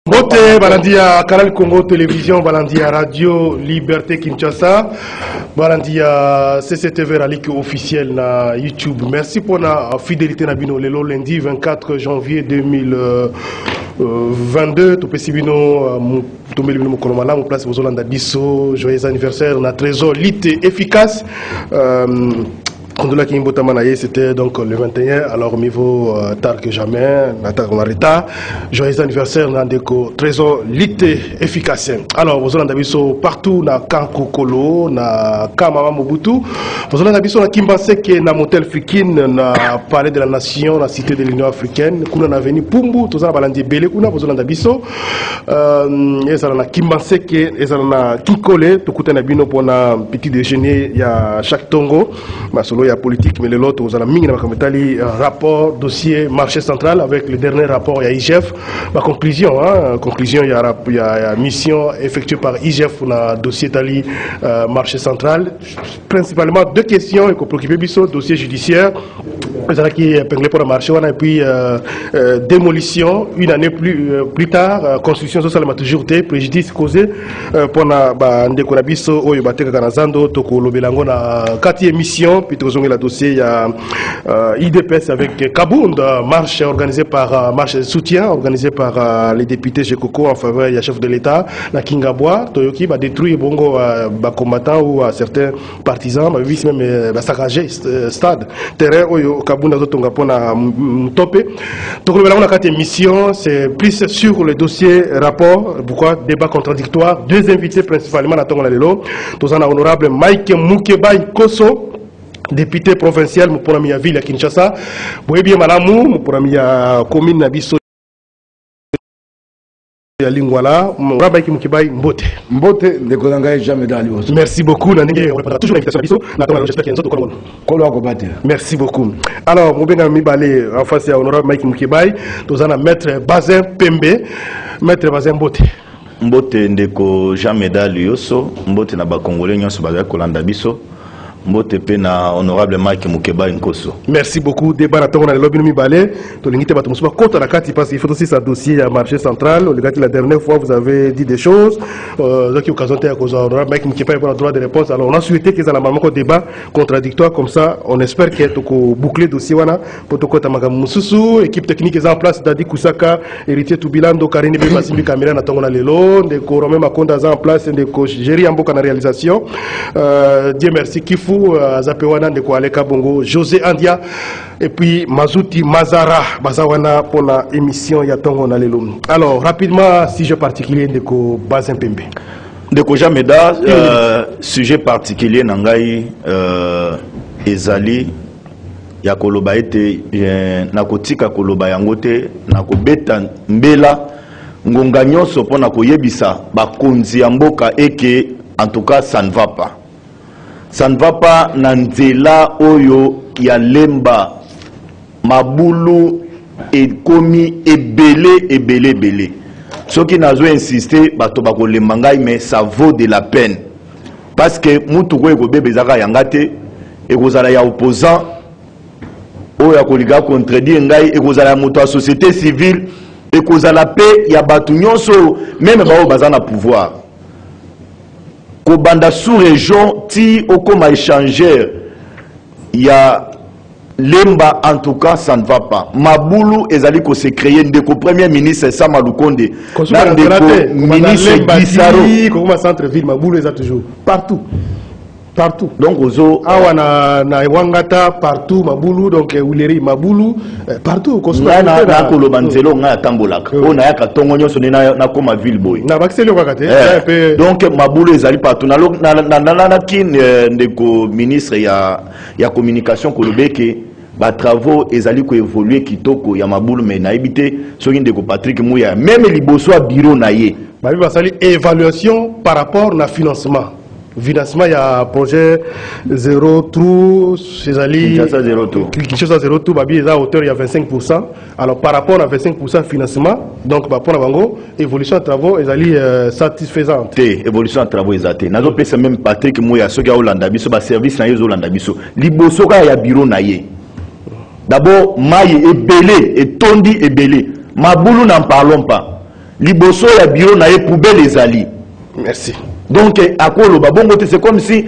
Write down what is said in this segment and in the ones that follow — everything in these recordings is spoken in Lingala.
Bote balandia Canal Congo Télévision, balandia Radio Liberté Kinshasa, balandia CCTV Ralik officiel na YouTube. Merci pour la fidélité na bino lelo lundi 24 janvier 2022. To pesibino tombé bino kolomala en place bozolanda biso. Joyeux anniversaire na trésor lit efficace. C'était donc le 21, alors mieux vaut tard que jamais, joyeux anniversaire Nandeko, trésor lité efficace. Alors, vous avez vu partout na Kankokolo, na Kamama Mobutu, vous avez vu na Kimbaseke, na Motel Fikin, na Palais de la Nation, la Cité de l'Union Africaine, kuna na Veni Pumbu, tout ça, balandi Bele, kuna, vous avez vu na Kimbaseke, et na Kikole, tout coûte na bino pour un petit déjeuner, il y a chaque tongo, il y a politique, mais l'autre, vous avez mis rapport, dossier, marché central, avec le dernier rapport, il y a IGF. Ma conclusion, il y a mission effectuée par IGF pour le dossier Tali, marché central. Principalement deux questions, il faut préoccuper le dossier judiciaire, qui est pour le marché, et puis démolition, une année plus tard, construction sociale m'a toujours été, préjudice causé pour Ndekonabiso, Oyobateka Kanazando, Toko Lobelango, na 4e émission, puis la dossier, il y a IDPS avec Kabound, marche organisée par marche de soutien organisée par les députés chez Coco en faveur du chef de l'État, la Kingabois, Toyoki va détruire bongo combattants ou certains partisans, mais même saccager stade, terrain où Kabound a tongapona topé. Donc on a 4 émissions, c'est plus sur le dossier rapport, pourquoi débat contradictoire, deux invités principalement à Tonga Lelo, tous en honorable Mike Mukebai Koso, député provincial pour la ville à Kinshasa. Vous bien malamu pour la commune Nabiso ya Lingwala, Rabai Mukibai Mbote. Mbote de Kolanga jamais dans l'eau. Merci beaucoup. Toujours l'invitation à Biso. J'espère qu'il y a un autre. Merci beaucoup. Alors, Moubenga Mibale en face à honorable Mike Mukibai, nous allons maître Bazin Pembe, maître Bazin Mbote. Mbote ndeko jamais dans l'oso, Mbote na ba Congolais nyonso ba Kolanda Biso. Mbote pena honorable Mike Mukeba Nkoso. Merci beaucoup. Débat na tongo na lobby mi balé. To lingite bato musuba kota la kati parce qu'il faut aussi sa dossier à marché central. Le gars la dernière fois vous avez dit des choses. Donc occasion à cause honorable Mike Mukeba pour le droit de réponse. Alors on a souhaité qu'ils aient la même débat contradictoire comme ça. On espère que to boucler dossier wana pour to kota magamu mususu équipe technique est en place Dadi Kusaka héritier Tubilando Karine Bebasimbi caméra na tongo na lelo ndeko Romain Makonda en place ndeko Géry Amboka na réalisation. Dieu merci Kifu Zapewana de Koaleka Bongo, José Andia et puis Mazouti Mazara Bazawana pour la émission Yatongo Nalelo. Alors rapidement, sujet particulier de ko Bazin Pembe. De ko Jameda, sujet particulier Nangai Ezali ya koloba ete nakotika koloba yangote nakobeta mbela ngonga nyonso pona koyebisa bakonzi ya mboka eke en tout cas ça ne va pas. Ça ne va pas nanzela oyo ya lemba mabulu et komi ebele. Ce qui n'a pas insisté bato bako lembangai mais ça vaut de la peine parce que mutu ko eko bebe zaka yangate et kozala ya opposant oyo akoliga contredire ngai et kozala mutu a société civile et kozala paix ya batu nyonso même ba bazana pouvoir. Kobanda sous-région, ti okoma échangeur, il y a Lemba, en tout cas, ça ne va pas. Maboulou, ezali ko se créer ndeko premier ministre Sama Lukonde. Ndeko ministre Gisaro. Comment centre-ville, Maboulou est toujours partout. Partout. Donc, ozo. Awa na Wangata, partout, Maboulou, donc Uleri, Maboulou, partout. Na Kolobanzelo, na Tambolak. On a yaka tongonyo sonné na koma ville boy. Na Baxelio Wakate. Donc, Maboulou ezali partout. Na kin ndeko ministre ya communication kolobeke. Ba travaux ezali ko évoluer kitoko ya Maboulou mais na ebité soki ndeko Patrick Mouya même liboso a bureau na ye. Ba bi basali évaluation par rapport na financement. Financement, il y a un projet zéro trou, Kinshasa zéro trou. Kinshasa zéro trou, il y a hauteur, il y a 25%. Alors par rapport à 25% financement, donc pour la évolution de travaux, est satisfaisante. Évolution de travaux est n'a pas même Patrick Mouya, ceux qui ont Hollande, service na Hollande, libosoka ya bureau na ye. D'abord, maille est belé, et tondi est belé. Maboulou n'en parlons pas. liboso ya bureau na ye poubelle ezali. Merci. Donc à quoi le babongo c'est comme si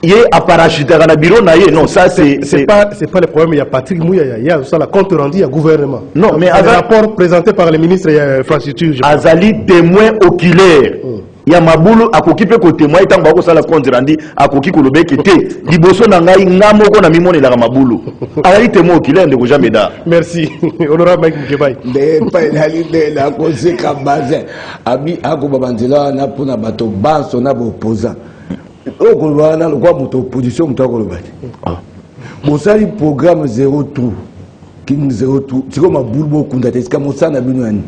il est à parachuter dans le bureau na ye. Non, ça c'est pas le problème. Il y a Patrick Mouya, il y a ça la compte rendu au gouvernement. Non, mais un rapport présenté par le ministre de l'infrastructure. Azali témoin oculaire. Il y a Mabulu à kokipe ko témoin tant bako ça la compte rendu à koki ko lobe kete liboso na ngai ngamo ko na mimone la Mabulu. Azali témoin oculaire de jamais da. Merci. Honorable Mike Mukebay. De pa nali de la cause kambaze. Abi ako babandela na pona bato baso na opposant. Oko wana kwa moto opposition mutako lobati. Mosali programme 0 trou. King 0 trou. Tiko Mabulu bo kunda teska mosana bino yani.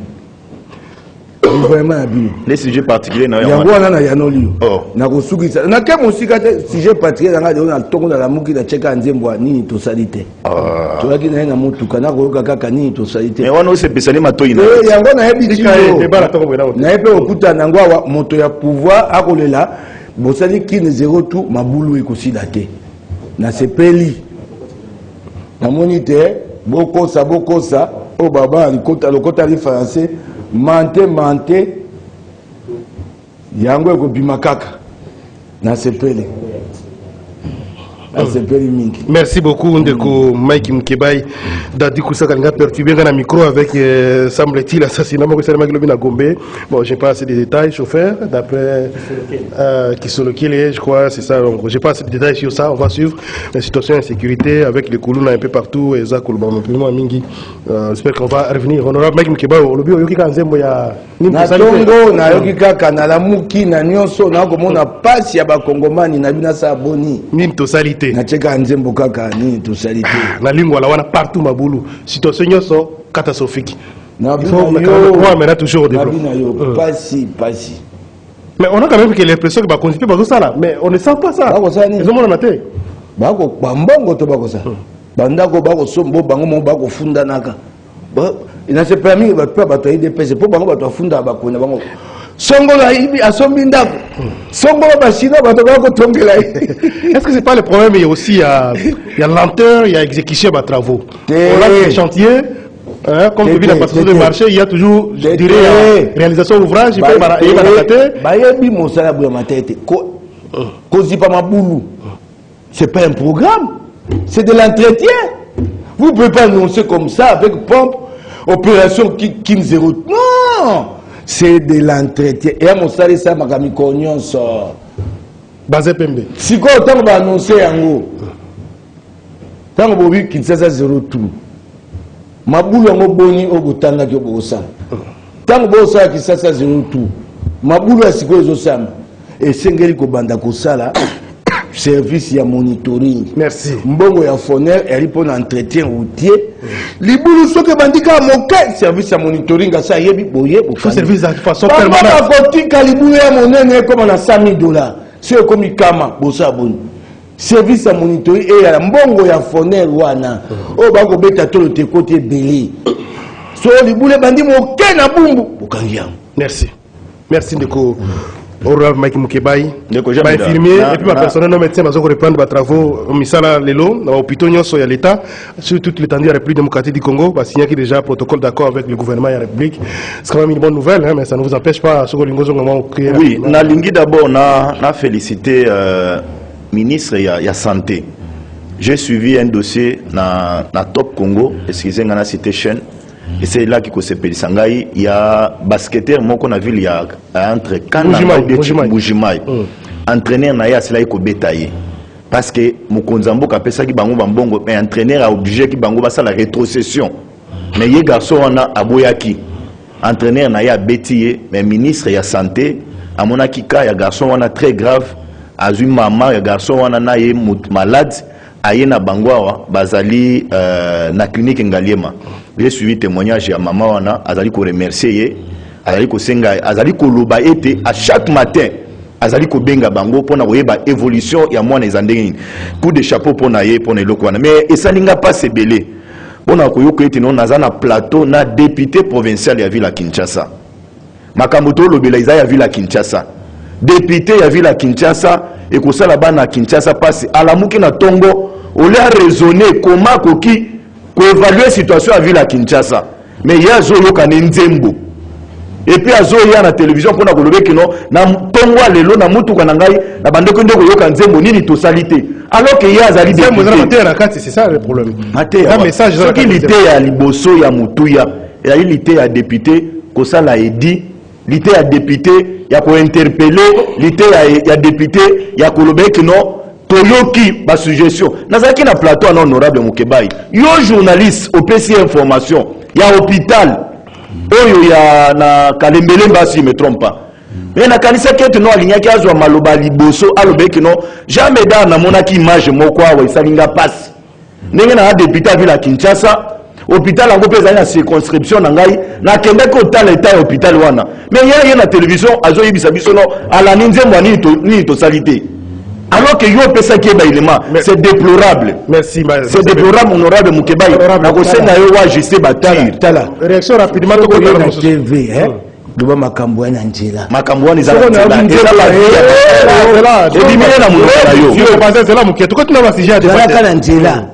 Vraiment bien. Les sujets particuliers na yango wana na yanoli na kosukisa na ke musika te sujet particulier nga de na tongo na la muki na cheka nzembo nini to salite to yaki na mutuka na koyoka kaka nini to salite mais wana se pesali matoi na yango na yebi na yepe okuta na ngwa moto ya pouvoir akolela bosali kine 0 tout mabulu ekosida te na sepeli na monite bokosa o baba lokota li français mante yango ekobima kaka na sepeli merci beaucoup ndeko Mike Mukebay dadi kusaka nga perturbé na micro avec semble-t-il assassinat moko salama kilobi na Gombe. Bon, j'ai pas assez de détails chauffeur d'après Kisolokile, je crois c'est ça, donc j'ai pas assez de détails sur ça. On va suivre la situation d'insécurité avec les colons un peu partout et ça kolba mon mingi. J'espère qu'on va revenir. Honorable Mike Mukebay olobi yoki kanzembo ya na tongo na yoki kaka na lamuki na nyonso na komona pasi ya bakongomani na bina sa boni nini to salite na cheka nzembo kaka nini to salite na lingwa la wana partout Mabulu situation nyonso catastrophique na bina toujours au développement pasi mais on a quand même que l'impression que ba constituer ba ça mais on ne sent pas ça ils ont mon até bako bambongo to bako ça bandako bako sombo bango mo bako funda naka ina se permis ba pa bato IDPS po bango bato funda ba kona bango songola ibi asombi ndako songola basino bato bako tongela. Est-ce que c'est pas le problème? Il y a aussi il y a lenteur, il y a exécution de travaux. On a des chantiers. Comme tu vis la partie de marché, il y a toujours, je dirais, réalisation d'ouvrage, il faut c'est pas un programme, c'est de l'entretien. Vous ne pouvez pas annoncer comme ça avec pompe, opération Kim 0. Non, c'est de l'entretien. Et à mon salaire, ça m'a mis cognon sort. Basé Pembe. Si quoi autant va annoncer en haut, tant que vous voyez qu'il s'agit 0 tout. Mabulu yango boni obutanga kyo bosa tango bosa kisasa zero tout mabulu asiko ezosama esengeli ko banda kosala service ya monitoring. Merci. Mbongo ya foner eripo na entretien routier libulu soke bandika moke service ya monitoring asa yebi boye faut service de façon permanente ba kotika libulu ya monene comme na $100,000 c'est comme kama bosa boni service à monitoring et à la mbongo ya foner wana o bako beta to te côté belé so li boule bandi mo kena bumbu bukangia. Merci ndeko Honorable Mike Mukebay ba infirmier et puis ma personnel non médecin bazo reprendre ba travaux misala lelo na hôpital nyonso ya l'état sur toute l'étendue de la République démocratique du Congo ba signé déjà protocole d'accord avec le gouvernement de la République. C'est quand même une bonne nouvelle mais ça ne vous empêche pas ce que lingozo ngamo créer. Oui, na lingi d'abord na féliciter ministre ya santé. J'ai suivi un dossier na Top Congo, excusez-moi na cité chaîne, et c'est là qu'il se pèse sangai. Il y a basketteur moko na ville ya entre Kananga et Bujimai. Entraîneur na ya c'est là il ko bétailler. Parce que Mokonzambo kapesa ki bango bambongo mais entraîneur a obligé ki bango basa la rétrocession. Mais ye garçon wana aboyaki. Entraîneur na ya bétier mais ministre ya santé a monaki ka ya garçon wana très grave. Azui maman ya garçon wana na ye malade aye na bangwawa bazali na clinique ngaliema. J'ai suivi témoignage ya maman wana azali ko remercier ye azali ko senga azali ko loba ete à chaque matin azali ko benga bango pona koyeba évolution ya mwana ezandeni coup de chapeau pona ye pona eloko wana mais esalinga pas sebele pona koyoka ete non nazana plateau na député provincial ya ville ya Kinshasa makambo to lobela iza ya ville ya Kinshasa député ya ville à Kinshasa et que ça là-bas na Kinshasa passe à la mouki na tongo on l'a raisonné comment koki ko évaluer situation à ville à Kinshasa mais il y a zolo kané nzembo et puis azoya na télévision pour na kolobe que non na tongwa lelo na mutu kanangai na bandeko ndeko yoka nzembo nini to salité alors que ya azali de c'est ça le problème un message ça qui lité ya liboso ya mutuya ya lité ya député ko sala edi lité ya député ya ko interpeller lité ya député ya kolobe que non toyoki ba suggestion nazaki na plateau en honorable Mukebai yo journaliste au PC information ya hôpital oyo ya na Kalembele Mbasi si me trompe pas mais na kanisa kete no alinyaki azwa maloba liboso alobeki no jamais da na monaki image moko awa isalinga passe ndenge na député ville à Kinshasa hôpital ango pesa na circonscription na ngai na kende ko tala état hôpital wana mais yeye na télévision azo yibisa biso no ala ninzembo ni to salité alors que yo pesa ki ba élément c'est déplorable. Merci c'est déplorable honorable Mukebai na ko senga yo wa juste batir tala réaction rapidement to ko na TV duba makambo ya njela makambo ni za njela edimile na mulala yo yo penser c'est là Muketo ko tuna ba sujet de débat njela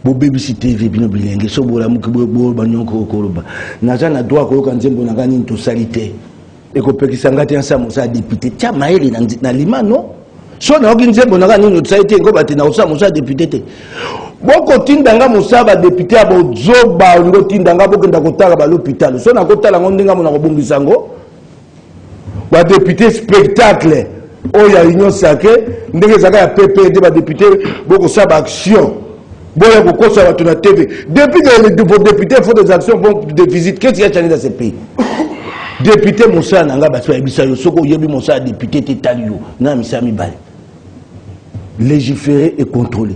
bo BBC TV bino bilenge so bola mukibo banyoko koloba naza na droit ko kanzembo na ngani to salité et ko pekisa ngati ensemble ça député tia maeli na limano so na okinzembo na ngani to salité ngo bati na usa musa député te boko tindanga musaba député abo zoba ngo tindanga boko ndakotala ba l'hôpital so na kotala ngo ndinga mona ko bongisa ngo ba député spectacle oya union sacrée ndenge zaka ya PPD ba député boko saba action boya kokosa watu na TV depuis que vos députés font des actions de visite qu'est-ce qu'il y a dans ce pays député Moussa nanga baso ebisa yo soko yebi Moussa député tetalio na misami bale légiférer et contrôler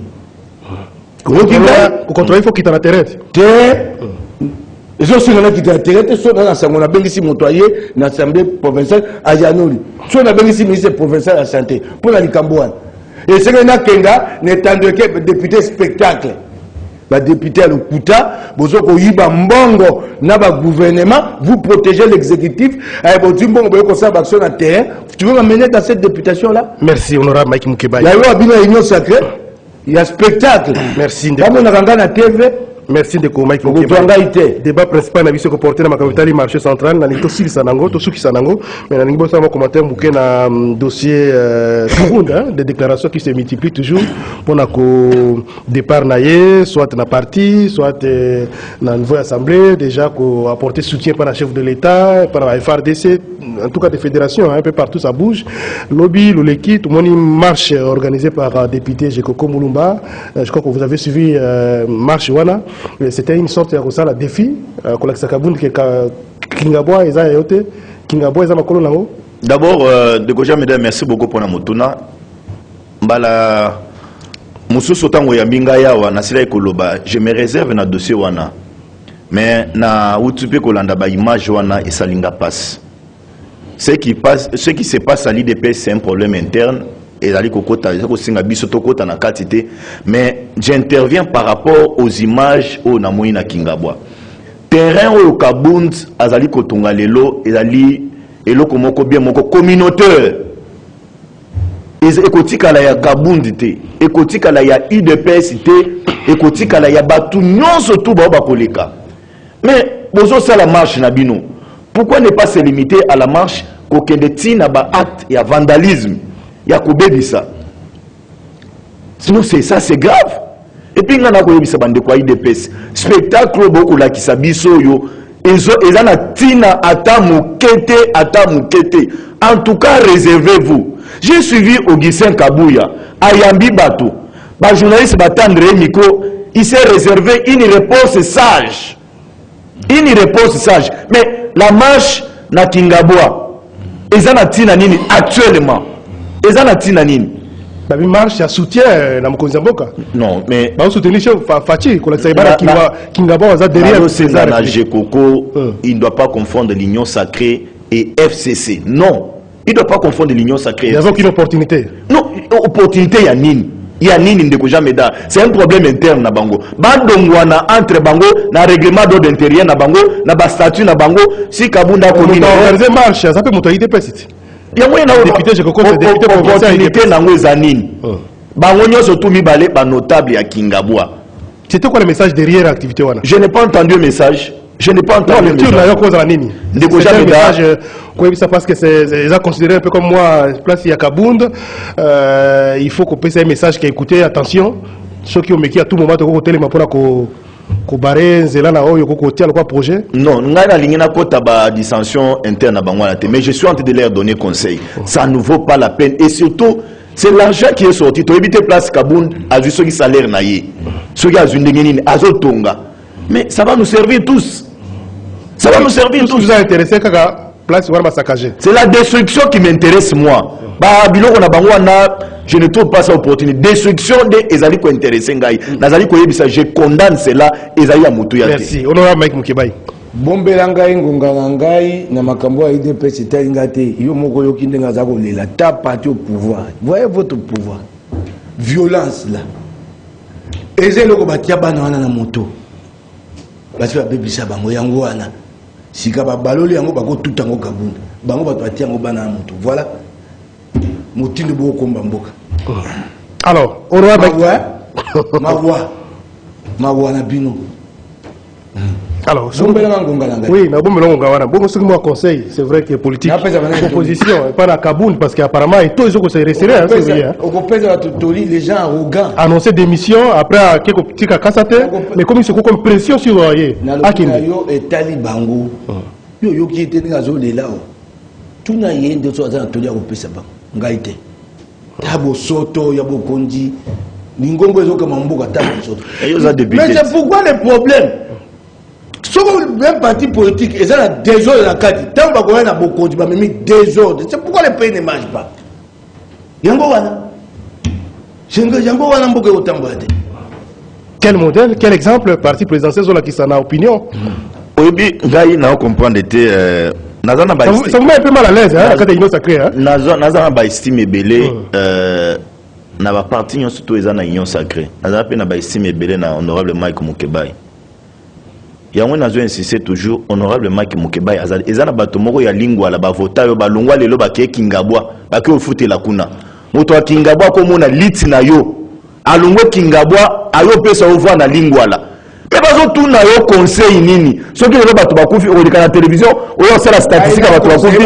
contrôler il faut quitter la terre ils ont signé quitter la terre so na sango na bengisi motoyer na assemblée provinciale à Yanoli so na bengisi ministre provincial de la santé pour la Likambouane et c'est que na kenga n'étendre que député spectacle ba député à l'Okuta bozo ko yiba mbongo na ba gouvernement vous protégez l'exécutif et bo timbongo boyo ko sa action na terrain tu veux m'amener dans cette députation là. Merci honorable Mike Mukebai. La loi bino union sacrée il y a spectacle merci ndeko na kanga na TV. Merci de Mike Mukebai. Débat principal na biso ko porter na capitale marché central na nito sili sanango to suki sanango mais na ningo sama commentaire muke na dossier Kabunda des déclarations qui se multiplient toujours pour na ko départ naie soit na parti soit na niveau assemblée déjà ko apporter soutien par la chef de l'État par la FRDC en tout cas des fédérations un peu partout ça bouge lobby l'oleki tout le monde marche organisée par député Jekoko Mulumba je crois que vous avez suivi marche wana. C'était une sorte de ça, la défi. D'abord, de Goja Mesdames, merci beaucoup pour la motuna. Mbala Moussou Sotango Yambinga Yawa, Nasila Ekoloba, je me réserve na dossier wana. Mais na Utupe Kolanda ba image wana et salinga passe. Ce qui se passe à l'IDP, c'est un problème interne. Et mais j'interviens par rapport aux images au Namoina Kingabwa. Terrain au Kabund, Azali Kotunga Lelo, Ezali, Elo Komoko bien moko communautaire. Ekotika la ya Kabund te, ekotika la ya IDPS te, ekotika la ya Batu nyonso tout ba koleka. Mais bozo ça la marche na bino. Pourquoi ne pas se limiter à la marche kokendeti na ba acte ya vandalisme? Ça. Sinon c'est ça c'est grave. Et puis ngana ko yebisa bande kwa IDPS spectacle beaucoup la kisabiso yo ezana tina ata mukete. En tout cas réservez-vous. J'ai suivi Augustin Kabouya Ayambi Bato. Ba journaliste batendre micro, il s'est réservé une réponse sage. Mais la marche na Kingabwa ezana tina nini actuellement? La marche, il y a soutien dans Mkonzamboka. Non, mais. Bah, soutenir Fachi, Kingaba, derrière. Il ne doit pas confondre l'Union sacrée et FCC. Non, il ne doit pas confondre l'Union sacrée. Il y a aucune opportunité. Non, opportunité, il y a Nini. Il y a Nini de Kojameda. C'est un problème interne na Bango. Bandongwana entre Bango, na règlement d'ordre intérieur na Bango, na ba statut na Bango, si Kabunda commune. Organiser marche, ça peut monter IDPS. Il y a un député, je comprends, député provincial nango ezanini. Bango nyonso tout mibale ba notable ya Kingabwa. C'était quoi le message derrière l'activité wana? Je n'ai pas entendu le message. Je n'ai pas entendu. Ça parce que c'est considéré un peu comme moi, place il y a Kabound. Il faut qu'on passe un message qui a écouté, attention, ceux qui ont méqué à tout moment de côté les mapona ko baré zela na oyo ko tia le projet. Non, nga na lingena kota ba dissension interne à Bangwana, mais je suis en train de leur donner conseil. Ça ne vaut pas la peine et surtout c'est l'argent qui est sorti. Tu éviter place Kabound à juste qui salaire naïe. Ceux qui a une dengenine azotonga. Mais ça va nous servir tous. Ça va nous servir tous. Vous êtes intéressé kaka place war massacrer. C'est la destruction qui m'intéresse moi. Ba biloko na bangwana, je ne trouve pas ça opportunité. Destruction de ezali ko intéressé ngai. Nazali ko yebisa je condamne cela ezali ya mutu ya te. Merci. Honorable Mike Mukebai. Bombela ngai ngonga ngai na makambo ya IDPS italinga te. Yo moko yoki ndenga za ko lela ta parti au pouvoir. Voyez votre pouvoir. Violence là. Ezelo ko batia bana wana na moto. Basi ba bebisa bango yango wana. Sika ba baloli yango bako tutango Kabunda. Bango bato batia yango bana na moto. Voilà. Motinde bo komba mboka. Alors, on va Mawa na bino. Alors, oui, bon conseil, c'est vrai que politique, opposition, pas la Kabound, parce qu'apparemment, tout ils ont resserré. Les gens arrogants. Annoncer démission après quelques petits cassate, mais comme ils sont comme pression sur eux. Yo et Talibango. Yo qui était dans zone là. Tout n'a rien de soit dans toli au pesaba. Ngaite. Tabo soto ya bokonji. Ningombo ezo kama mboka tabo soto. Mais c'est pourquoi le problème? Même parti politique, ils ont un désordre dans la carte. Tant qu'on a beaucoup de désordre, c'est pourquoi les pays ne mangent pas. Quel modèle, quel exemple, parti présidentiel sur la qui s'en a opinion? Oui, Gaï n'a compris d'été. Ça vous met un peu mal à l'aise, hein, quand il est sacré. Nazana ba estime belé, na ba parti surtout ils ont une union sacrée. Nazana pe na ba estime belé na honorable Mike Mukebai. Yango nazo insister toujours honorable Mike Mukebai azali ezana bato moko ya lingwa la bavota yo balongwa lelo bake kingabwa bake ofutela kuna moto wa kingabwa ko mona lit na yo alongwe kingabwa ayo pesa ovwa na lingwa la mais bazo tuna yo conseil nini soki lelo bato bakufi olika na télévision oyo sala statistique bato bakufi.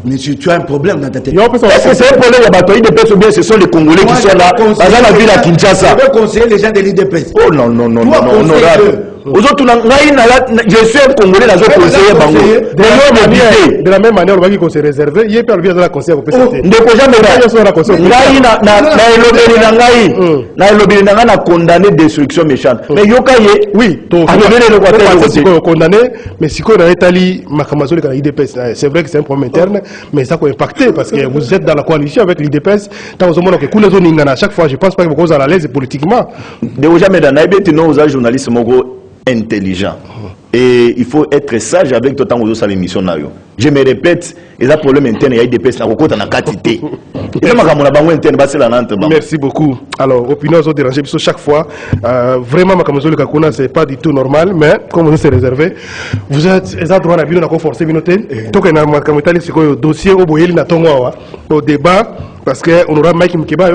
Monsieur, tu as un problème dans ta tête. Est-ce que c'est un problème de l'IDPS ou bien ce sont les Congolais qui sont là dans la ville à Kinshasa? Je veux conseiller les gens de l'IDPS. Oh non, non, non, non, honorable. Je suis un Congolais, je conseiller Bango. De la même manière, on va dire qu'on s'est réservé. Il y a pas le la conseil pour PCT. Na condamné destruction méchante. Mais yokaye, oui, condamné, mais si on a établi Makamazoli dans l'IDPS, c'est vrai que c'est un problème interne, mais ça peut impacter parce que vous êtes dans la coalition avec l'IDPS. Tant que vous que les zones à chaque fois, je pense pas que vous êtes à l'aise politiquement. Déjà, mais dans les journalistes intelligent. Et il faut être sage avec tout le temps où l'émission. Je me répète, il y a un problème interne, il y a des personnes qui ont quantité. Merci beaucoup. Alors, opinions sont dérangées chaque fois. Vraiment, ce n'est pas du tout normal, mais comme vous s'est réservé, vous êtes droit à la vie, on a forcé Binoté. Donc, on a un dossier au débat. Parce que honorable Mike Mukebai,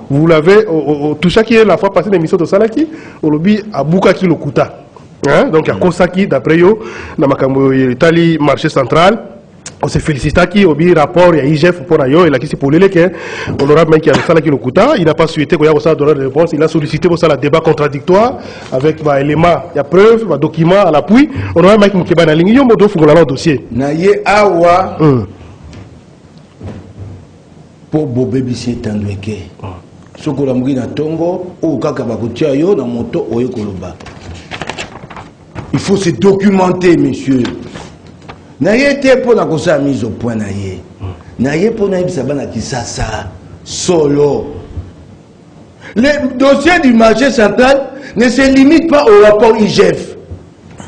vous l'avez touché qui est la fois passée l'émission de Salaki, au lobby à Bukaki Lokuta. Donc à Kosaki, d'après eux, dans l'Italie, marché central, on s'est félicité qui au rapport, il y a IGF pour ailleurs, il a qui s'est pour que honorable Mike Salaki Lokuta, il n'a pas souhaité qu'il y ait donner de réponse, il a sollicité pour ça le débat contradictoire avec des éléments, il y a preuves, des documents à l'appui. Honorable Mike Mukebai, dans l'Union, il faut le dossier. Naye awa. Pour Bobé Bissi Tandweke. Ce que l'on a Tongo, ou Kakabakutia yo, na moto, ou Yokoloba. Il faut se documenter, monsieur. Naye te pour la cosa mise au point naye. Naye pour naye bisabana kisasa solo. Le dossier du marché central ne se limite pas au rapport IGF.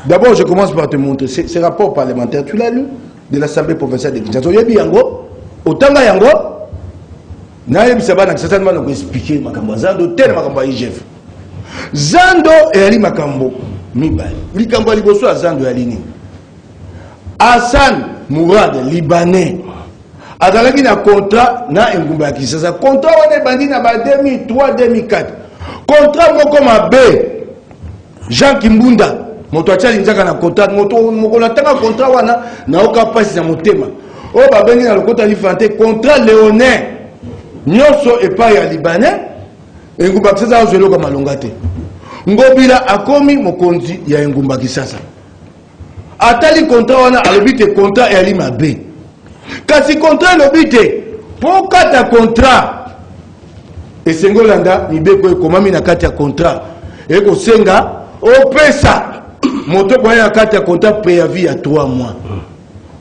D'abord, je commence par te montrer. Ce rapport parlementaire, tu l'as lu, de l'Assemblée provinciale de Kinshasa. Yebi yango, otanga yango. Naye bisabana kisasa nima nako expliquer makambo zando tel makambo IGF. Zando eli makambo mibali. Likambo liboso zando yalini. Hassan Mourad libanais. Azalaki na contrat na engumba Kinshasa. Contrat wana bandi na ba 2003 2004. Contrat moko mabe. Jean Kimbunda moto atchali nzaka na contrat moto mokola tanga contrat wana na oka pasi na motema o ba bengi na lokota lifante contrat léonin nyonso epa ya libanais engumba kisasa ozelo ka malonga te ngobila akomi mokonzi ya engumba kisasa atali contrat wana alobite contrat ya limabe kasi contrat lobite po kata contrat esengolanda mibeko ekomami na kati ya contrat ekosenga opesa moto kwa ya kati ya contrat préavis ya 3 mois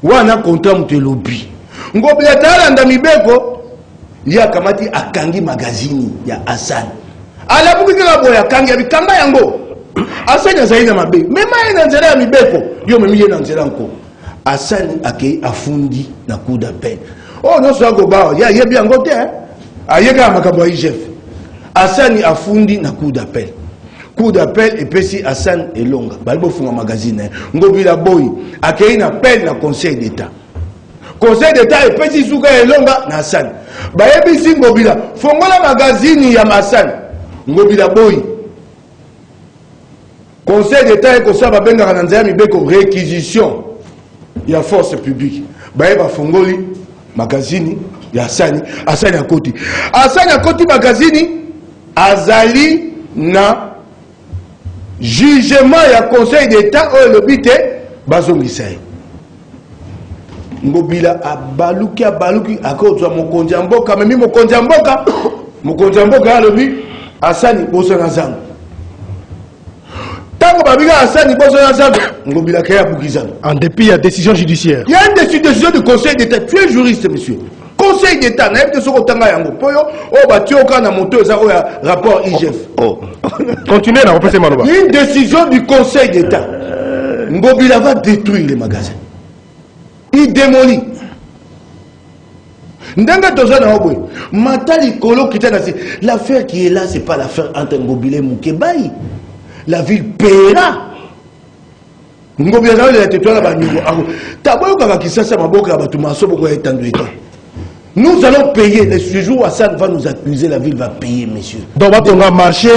wana contrat mutelobi ngobila talanda mibeko ya kamati akangi magazini ya Hassan alabuki kala boya akangi abikanga yango Hassan azaina mabe mema ina nzela ya mibeko yo memiye na nzela nko Hassan akei afundi na coup d'appel oh non so agoba ya yebi yango te ayeka makambo ya IGF Hassan afundi na coup d'appel et puis Hassan elonga balibo funga magazine ngobila boy akei na appel na conseil d'état et puis suka elonga na Hassan bayebi singobila fongola magazine ya Hassan ngobila boy conseil d'état ko saba benga na nzaya mibeko réquisition ya force publique bayeba fongoli magazine ya Hassan akoti magazine azali na jugement ya conseil d'état o lobite bazongisa ngobila abaluki akozwa mokonzi mboka memi mokonzi mboka alobi Hassan boso na zango tango babika Hassan boso na zango ngobila kaya bukizana en dépit de décision judiciaire. Il y a une décision du conseil d'état. Tu es juriste, monsieur. Conseil d'état, n'a pas de ce qu'on t'a yango. Poyo, oh bah tu as un moteur, ça rapport IGF. Oh. Continuez là, on peut se manoba. Une décision du conseil d'état. Ngobila va détruire les magasins. Il démolit. Ndanga tozana obwe. Matali kolo kitana c'est l'affaire qui est là, c'est pas l'affaire entre Ngobila et Mukebai. La ville paiera. Nous allons payer. Le jour où Hassan va nous accuser, la ville va payer, messieurs. Donc, on va marcher,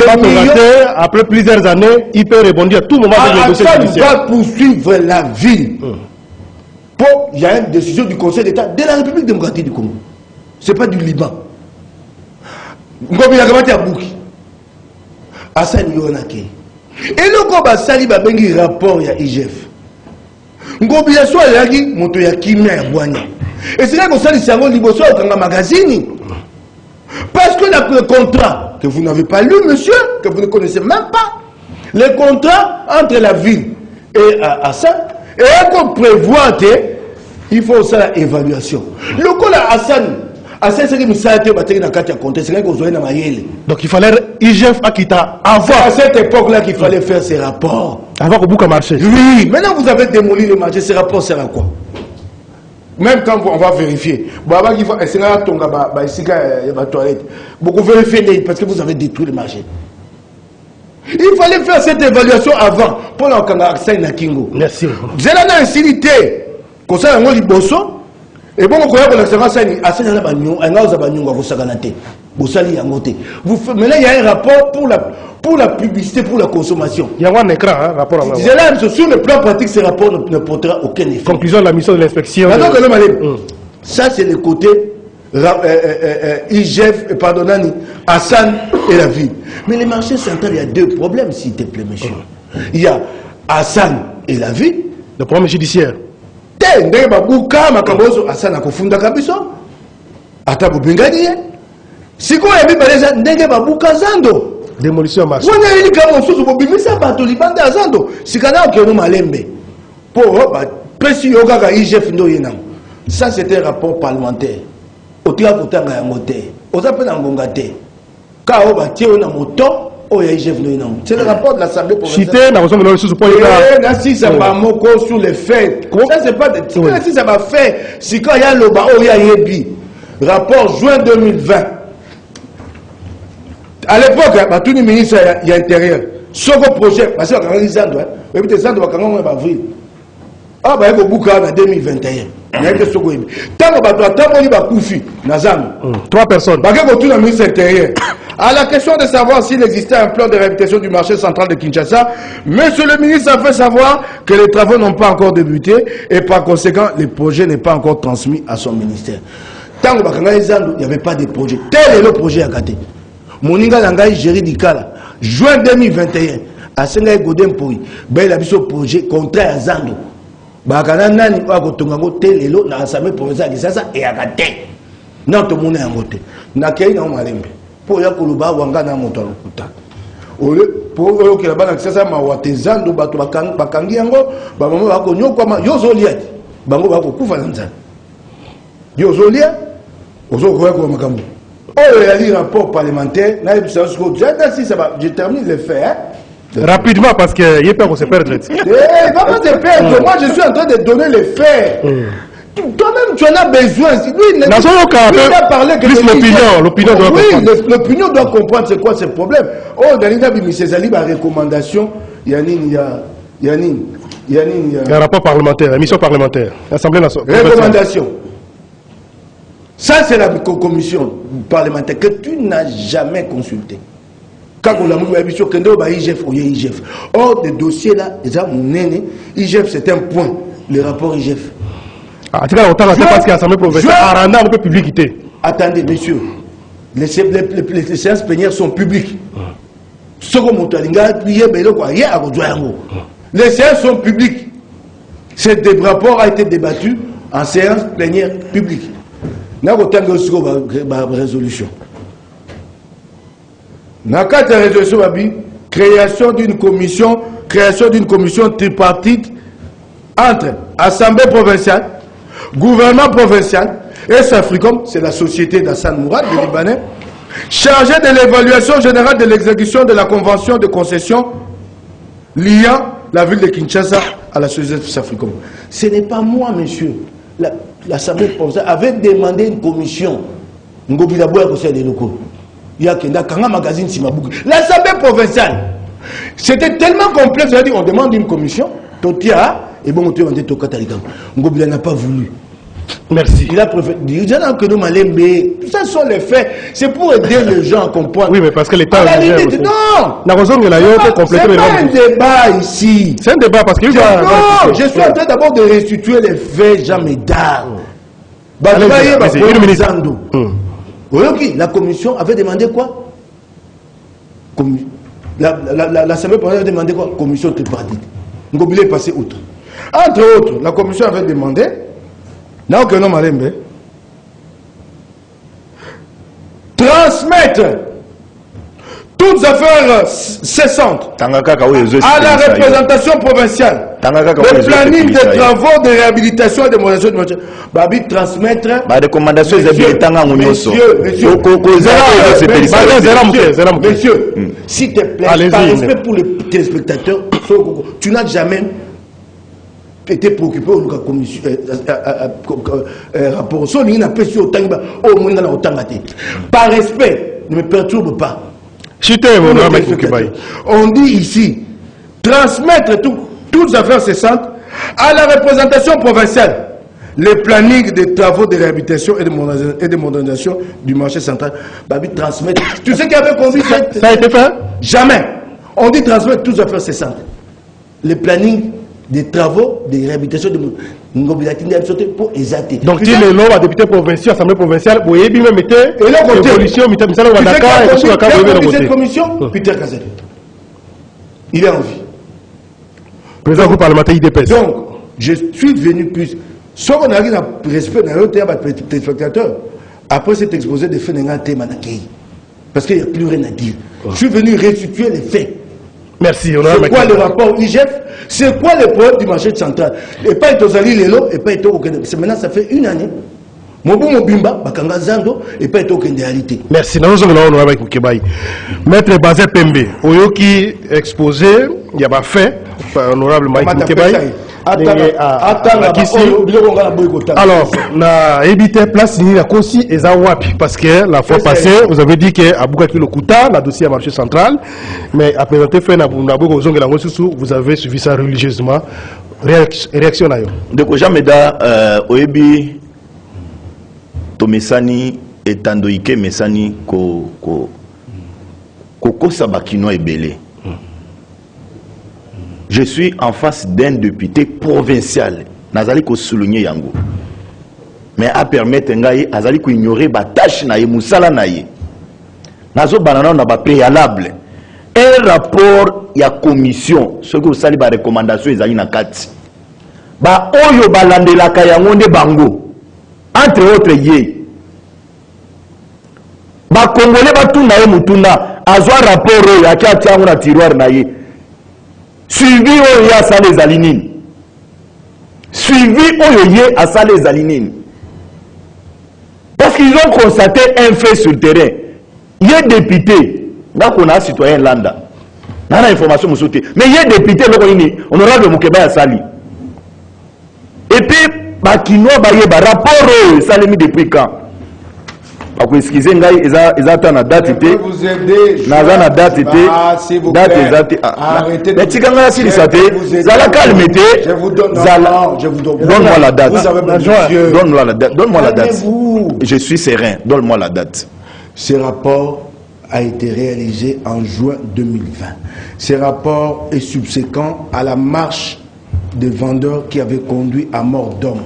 après plusieurs années, il peut rebondir à tout moment. Hassan va poursuivre la ville. Il y a une décision du Conseil d'État de la République démocratique du Congo. Ce n'est pas du Liban. Hassan Yonake. Et le combat sali ba bengi rapport ya IGF. Ngobila so alaki moto ya kimia ya bwanya. Et c'est là qu'on sali sango liboso kanga magazine. Parce que le contrat que vous n'avez pas lu, monsieur, que vous ne connaissez même pas, le contrat entre la ville et Hassan, et qu'on prévoit, il faut ça l'évaluation. Le coup là Hassan donc il fallait IGF Akita avoir à cette époque-là qu'il fallait faire ces rapports. Avant que beaucoup marché. Oui, maintenant vous avez démoli le marché, ces rapports servent à quoi? Même quand on va vérifier, beaucoup vérifier parce que vous avez détruit le marché. Il fallait faire cette évaluation avant pour la Accès na Kingo. Merci. Vous avez la insilité. Comme ça, on bosso. Et bon, on a maintenant il y a un rapport pour la publicité, pour la consommation. Il y a un écran, hein, rapport à sur le plan pratique, ce rapport ne portera aucun effet. Conclusion de la mission de l'inspection. Ça, c'est le côté IGF, pardonnez, Hassan et la ville. Mais les marchés centrales, il y a deux problèmes, s'il te plaît, monsieur. Il y a Hassan et la ville. Le problème judiciaire. Ndenge babuka makabozo Hassan akofunda kabiso ata bobengani ye siko ya bibaleza ndenge babuka zando démolition marché wana ili kama soso bobimisa bato libanda zando sikana okeno malembe pour pesi yoga IGF ndo yena. Ça c'était un rapport parlementaire otika kotanga yango te oza pe na ngonga te ka o ba tie na moto. C'est le rapport de l'Assemblée provinciale. Si ça va moko sur les faits. Ça c'est pas si ça va faire. Si quand il y a le bas, il y a Yebi. Rapport juin 2020. À l'époque, tout le ministre il y a intérieur. Soko projet, parce que quand ils ont, et puis des gens doivent quand même avril. Ah bah il y a 2021. Il y a que ce qu'on dit. Tant que va koufi, Nazam. 3 personnes. Bah que tout le ministre intérieur. À la question de savoir s'il existait un plan de réhabilitation du marché central de Kinshasa, monsieur le ministre a fait savoir que les travaux n'ont pas encore débuté et par conséquent, le projet n'est pas encore transmis à son ministère. Tant que il n'y avait pas de projet. Tel est le projet à côté. Moninga Langai Géry Dikala, juin 2021, à Sengaï Godem Poui, il a vu ce projet contraire à Zando. Bakana nani wa kotongango telelo na assemblée provinciale de Kinshasa et akate na to mona yango te na kei na malembe po ya koluba wanga na moto lokuta ole po oyo ke bana Kinshasa ma watezando bato bakangi yango ba mama ba konyokwa ma yozo liati bango ba kokufa na nzala yozo lia ozo ko ko makambo oyo ya li rapport parlementaire na ebisa sko je termine le fait. Rapidement, parce qu'il y a peur qu'on se perde. Il ne va pas se perdre. Moi, je suis en train de donner les faits. Toi-même, tu en as besoin. Lui, il n'a parlé que de l'opinion. Oui, l'opinion doit comprendre c'est quoi ce problème. Oh, Danina Bimissezali, ma recommandation, Yanine, il y a un rapport parlementaire, une mission parlementaire, l'Assemblée nationale. Recommandation. Ça, c'est la commission parlementaire que tu n'as jamais consultée. Quand on a mis sur IGF ou IGF. Or, des dossiers là, IGF c'est un point, le rapport IGF. Ah, tu vois, autant parce qu'il y a l'Assemblée provinciale, on peut publicité. Attendez, messieurs, les séances plénières sont publiques. Les séances sont publiques. Ce rapport a été débattu en séance plénière publique. Nous avons une résolution. Dans le cadre de la résolution, création d'une commission tripartite entre Assemblée provinciale, gouvernement provincial et Safricom, c'est la société d'Hassan Mourad, le Libanais, chargée de l'évaluation générale de l'exécution de la convention de concession liant la ville de Kinshasa à la société Safricom. Ce n'est pas moi, monsieur. L'Assemblée provinciale avait demandé une commission. L'Assemblée provinciale, c'était tellement complexe, on demande une commission, et bon, on n'a pas voulu. Merci. Il a préféré dire que nous tout ça sont les faits. C'est pour aider les gens à comprendre. Oui, mais parce que l'État. Non! C'est pas un débat ici. C'est un débat parce que. Non! Je suis en train d'abord de restituer les faits, Jean Médard. La commission avait demandé quoi? L'Assemblée provinciale avait demandé quoi? Commission tripartite. Ngobile est passé outre. Entre autres, la commission avait demandé, transmettre toutes affaires cessantes à la représentation provinciale. Le planning des travaux de réhabilitation et de modernisation du marché. Babi transmettre. Messieurs, s'il te plaît, par respect pour les téléspectateurs, tu n'as jamais été préoccupé au commission rapport. Par respect, ne me perturbe pas. On dit ici, transmettre toutes les affaires cessantes à la représentation provinciale. Le planning des travaux de réhabilitation et de modernisation du marché central. Babi transmettre. Tu sais qui avait conduit cette... Ça a été fait? Jamais. On dit transmettre toutes les affaires cessantes. Le planning des travaux de réhabilitation de pour exalter. Donc, si le nom a député provincial, assemblée provinciale, vous avez même été évolution, cette commission, Peter Kazel. Il est en vie. Président du groupe parlementaire IDPS. Donc, je suis venu plus. Ce qu'on a dit respect dans le terme des téléspectateurs, après cet exposé de faits, parce qu'il n'y a plus rien à dire. Je suis venu restituer les faits. Merci. C'est quoi le rapport IGF? C'est quoi le problème du marché central? Et pas Etozali Lelo, et pas Etokende. Maintenant, ça fait une année. Mobu Mobimba, Bakanga Zando, et pas Etokende réalité. Merci. Nous allons avec Moukebaï. Maître Bazé Pembe, Oyoki exposé, il y a pas fait, honorable Mike Moukebaï. Alors, na évité place ni la consi et wapi parce que la fois passée vous avez dit que Aboukaki Lokuta la dossier à marché central mais à présenter fait na vous avez suivi ça religieusement réaction na yo ndeko Jameda oyebi to mesani etandoike mesani ko kosa bakino ebele. Je suis en face d'un député provincial nazali ko souligner yango mais a permettre ngai azali ko ignorer ba tâche na ye musala na ye nazo banana na ba préalable un rapport ya commission ce que osali ba recommandation ezali na kati ba oyo balandelaka yango nde bango entre autres ye ba congolais batuna ye mutuna azwa rapport oyo akati yango na tiroir na ye suivi oyo ye asala ezali nini suivi oyo ye asala ezali nini parce qu'ils ont constaté un fait sur le terrain ye député ngako na citoyen landa na information musote mais ye député loko nini honorable Mukeba asali et puis bakino baye ba rapport oyo salemi depuis quand ako excusez ngai eza ta na date té na za na date té date ezate mais tikanga si lisate zala calme té je vous donne donne-moi la date donne-moi la date je suis serein donne-moi la date. Ce rapport a été réalisé en juin 2020. Ce rapport est subséquent à la marche des vendeurs qui avait conduit à mort d'homme.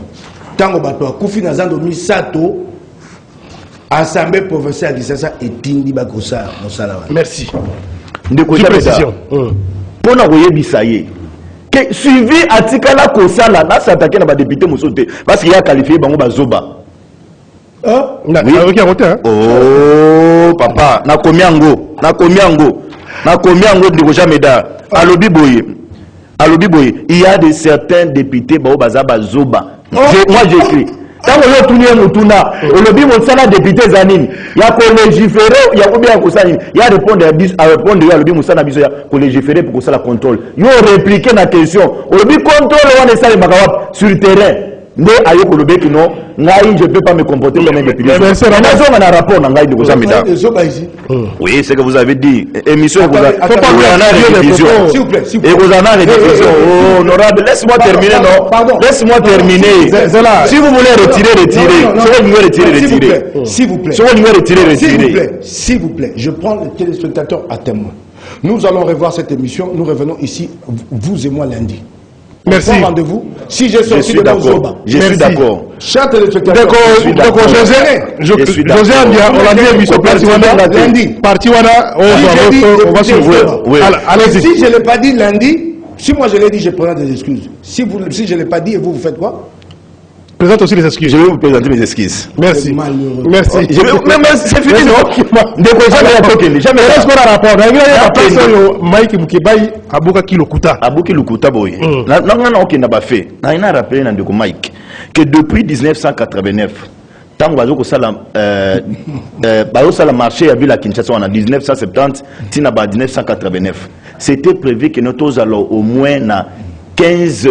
Tango Bato Koufi Nazando Misato, Assemblée provinciale qui ça et Tindi Bakosa Mosalawa. Merci. De quoi précision. Pour nous voyer bisaye. Que suivi atikala kosala na s'attaquer na ba député Mosote parce qu'il a qualifié bango bazoba. Oui. Oh papa na komiango de Jameda alobi boye il y a de certains députés baza zoba. Moi j'écris tant que tout le mutuna olobi monsala député zanini ya ko légiférer ya ko bien ko sala ya répondre à répondre ya alobi monsala biso ya ko légiférer pour ko sala contrôle yo répliquer na question olobi contrôle wana sala makawap sur le terrain nde ayo ko lobe kino ngai je peux pas me comporter comme un député mais c'est un rapport ngai de Jameda. Oui, c'est que vous avez dit émission vous avez faut pas révision s'il vous plaît et vous en avez révision honorable laisse-moi terminer non laisse-moi terminer si vous voulez retirez s'il vous plaît s'il vous plaît je prends les téléspectateurs à témoin. Nous allons revoir cette émission, nous revenons ici vous et moi lundi. Merci. Rendez-vous. Si je suis d'accord. Je suis d'accord. Chers téléspectateurs, José on a dit émission lundi. Parti on va se voir. Allez-y. Si je ne l'ai pas dit lundi, si moi je l'ai dit, je prends des excuses. Si je ne l'ai pas dit et vous faites quoi? Présente aussi les excuses. Je vais vous présenter mes excuses. Merci. Merci. Mais c'est fini, non? Jamais rapport. Mike Mukebai, Abuka Kilokuta. Abuka Kilokuta, boy. n'a pas fait. N'a rappelé Mike que depuis 1989, tant que ça marché à Villa Kinshasa en 1970, 1989, c'était prévu que nous allons au moins 15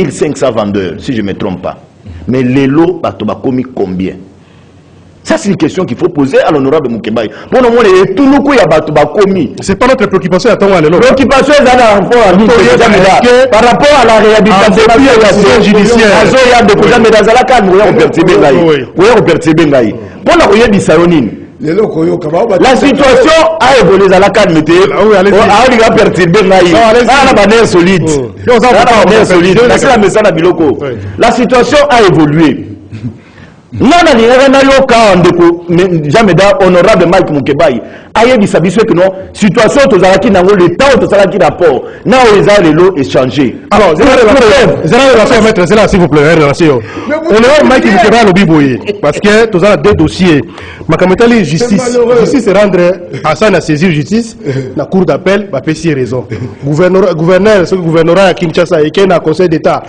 500 vendeurs, si je ne me trompe pas. Mais les lots, commis combien? Ça, c'est une question qu'il faut poser à l'honorable Mukeba. Pour le moment, tout le monde a commis. Ce n'est pas notre préoccupation. Préoccupation est par rapport à la réhabilitation judiciaire. La situation a évolué dans la calme. La situation a évolué. Non, Jameda, honorable Mike Mukebai, aye bisabiso que non, situation tozalaki nango le temps tozalaki rapport, na oza lelo échanger. Alors, c'est là s'il vous plaît, honorable Mike Mukebai lobi boye parce que tozala deux dossiers. Makametali justice se rendre à ça na saisir justice na cour d'appel ba pesi raison. Gouverneur ce gouvernorat à Kinshasa et na conseil d'état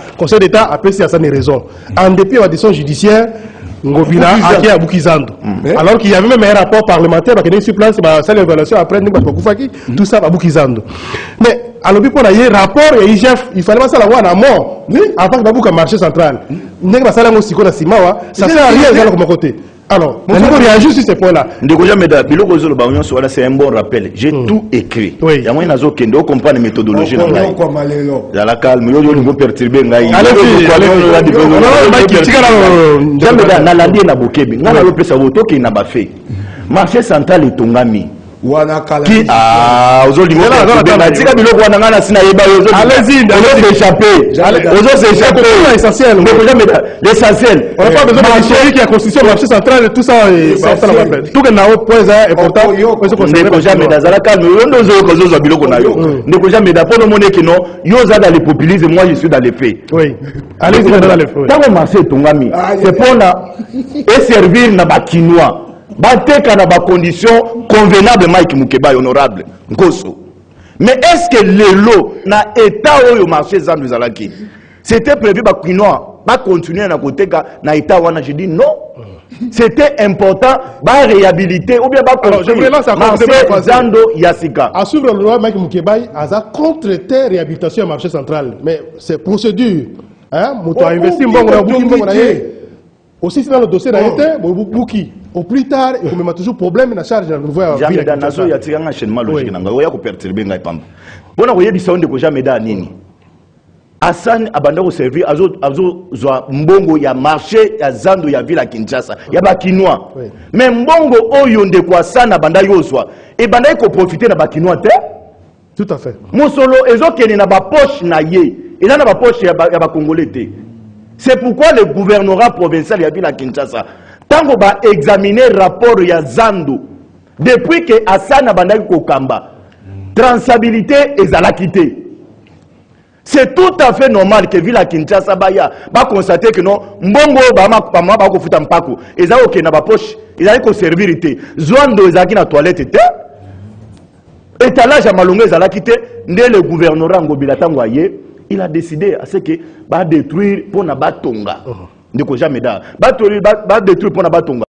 a pesi à ça raison. En dépit de la décision judiciaire Ngobila a Boukizando. Alors qu'il y avait même un rapport parlementaire qui est sur place, ça l'évaluation après tout ça à Boukizando. Mais à l'objet pour un rapport et IGF, il fallait ça l'avoir à mort. Avant que Babouka marché central. Ça sert à rien comme côté. Alors, vous réagir sur ces points-là. C'est un bon rappel. J'ai tout écrit. Il y a moyen de comprendre la méthodologie. Dans la calme, il faut perturber. Marché central est tongami. Qui aujourd'hui l'essentiel. On n'a pas besoin de chérir qui a constitué le marché central et tout ça. Tout que n'a point important. Ne jamais dans la calme. Ne jamais d'abord le monnaie que non. Yosa dans les populismes, moi je suis dans les faits. Oui. Allez dans les faits. Tant que marché tongami, c'est pour et servir na bakinois. Bateka na ba conditions convenables Mike Mukeba honorable Ngoso. Mais est-ce que l'élo na état au marché zandu zalaki c'était prévu ba quinoa ba continuer na koteka na état wana je dis non. C'était important ba réhabiliter ou bien ba construire marché zando yasika. À suivre le loi Mike Mukeba a contre-terre réhabilitation marché central mais c'est procédure hein moto a investi mbongo na aussi dans le dossier n'a été Bouki. Au plus tard, il y a toujours problème na charge de la nouvelle ville. Il y a un enchaînement logique. Il y a perturber ngai pamba. Bona ko yebi sonde ko jamais da nini. Hassan abanda ko servir azo zwa mbongo ya marché ya zando ya ville ya Kinshasa. Ya ba Kinois. Mais mbongo oyo nde ko Hassan abanda yozwa. E banda ko profiter na ba Kinois te? Tout à fait. Mosolo ezokeni na ba poche na ye. Eza na ba poche ya ba Congolais te. C'est pourquoi le gouvernorat provincial ya ville ya Kinshasa tango ba examiner rapport ya Zando depuis que Hassan abandaki kokamba transabilité ezalakité. C'est tout à fait normal que ville ya Kinshasa ba constater que non mbongo ba ko futa mpako ezako ke na ba poche ezali ko servir te Zwando ezaki na toilette te étalage ya malongo ezalakité nde le gouvernorat ngobila tango aye il a décidé à ce que va détruire pour na batonga. Ne ko jamais da. Va détruire pour na batonga.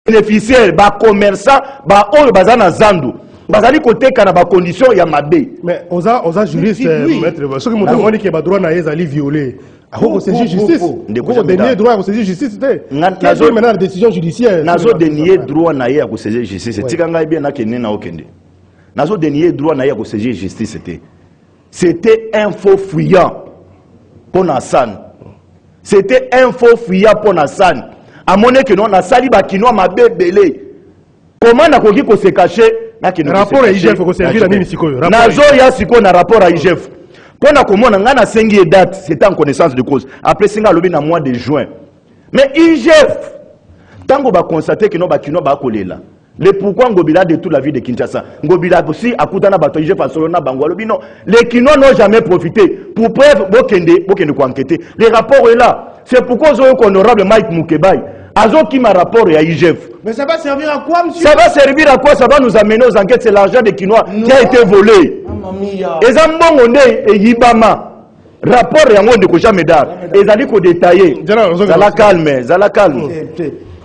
Bénéficiaire, ba commerçant, ba oyo bazana zandu. Bazali côté kana ba condition ya mabe. Mais oza juriste maître, ce que mon demande que ba droit na ezali violé. Ako saisir justice. Ko dénier droit ko saisir justice te. Nazo maintenant la décision judiciaire. Nazo dénier droit na ya ko saisir justice. Tikanga bien na kenne na okende. Nazo dénier droit na ya ko saisir justice te. C'était un faux fuyant pour Nassan. C'était un faux fuyant pour Nassan. À mon que non, Nassali Bakino m'a bébélé. Comment n'a pas se cacher? Rapport à IGF, il faut servir la même sikoyo. Nazo ya siko na rapport à IGF. Pour na comment on a 5 date, c'était en connaissance de cause. Après singa lobi na mois de juin. Mais IGF, tant qu'on va constater que non Bakino ba kolela. Le pourquoi Ngobila de toute la vie de Kinshasa. Ngobila aussi à Koutana Batoije Fasolona Bangwalobi non. Les Kinois n'ont jamais profité. Pour preuve, Bokende ko enquêter. Les rapports est là. C'est pourquoi honorable Mike Mukebai. Azo qui m'a rapport à IGF. Mais ça va servir à quoi, monsieur? Ça va servir à quoi? Ça va nous amener aux enquêtes. C'est l'argent des Kinois qui a été volé. Et Zambongonde et Yibama. Rapport et Ango de Kojamedar. Et Zali ko détaillé. Zala calme. Zala calme.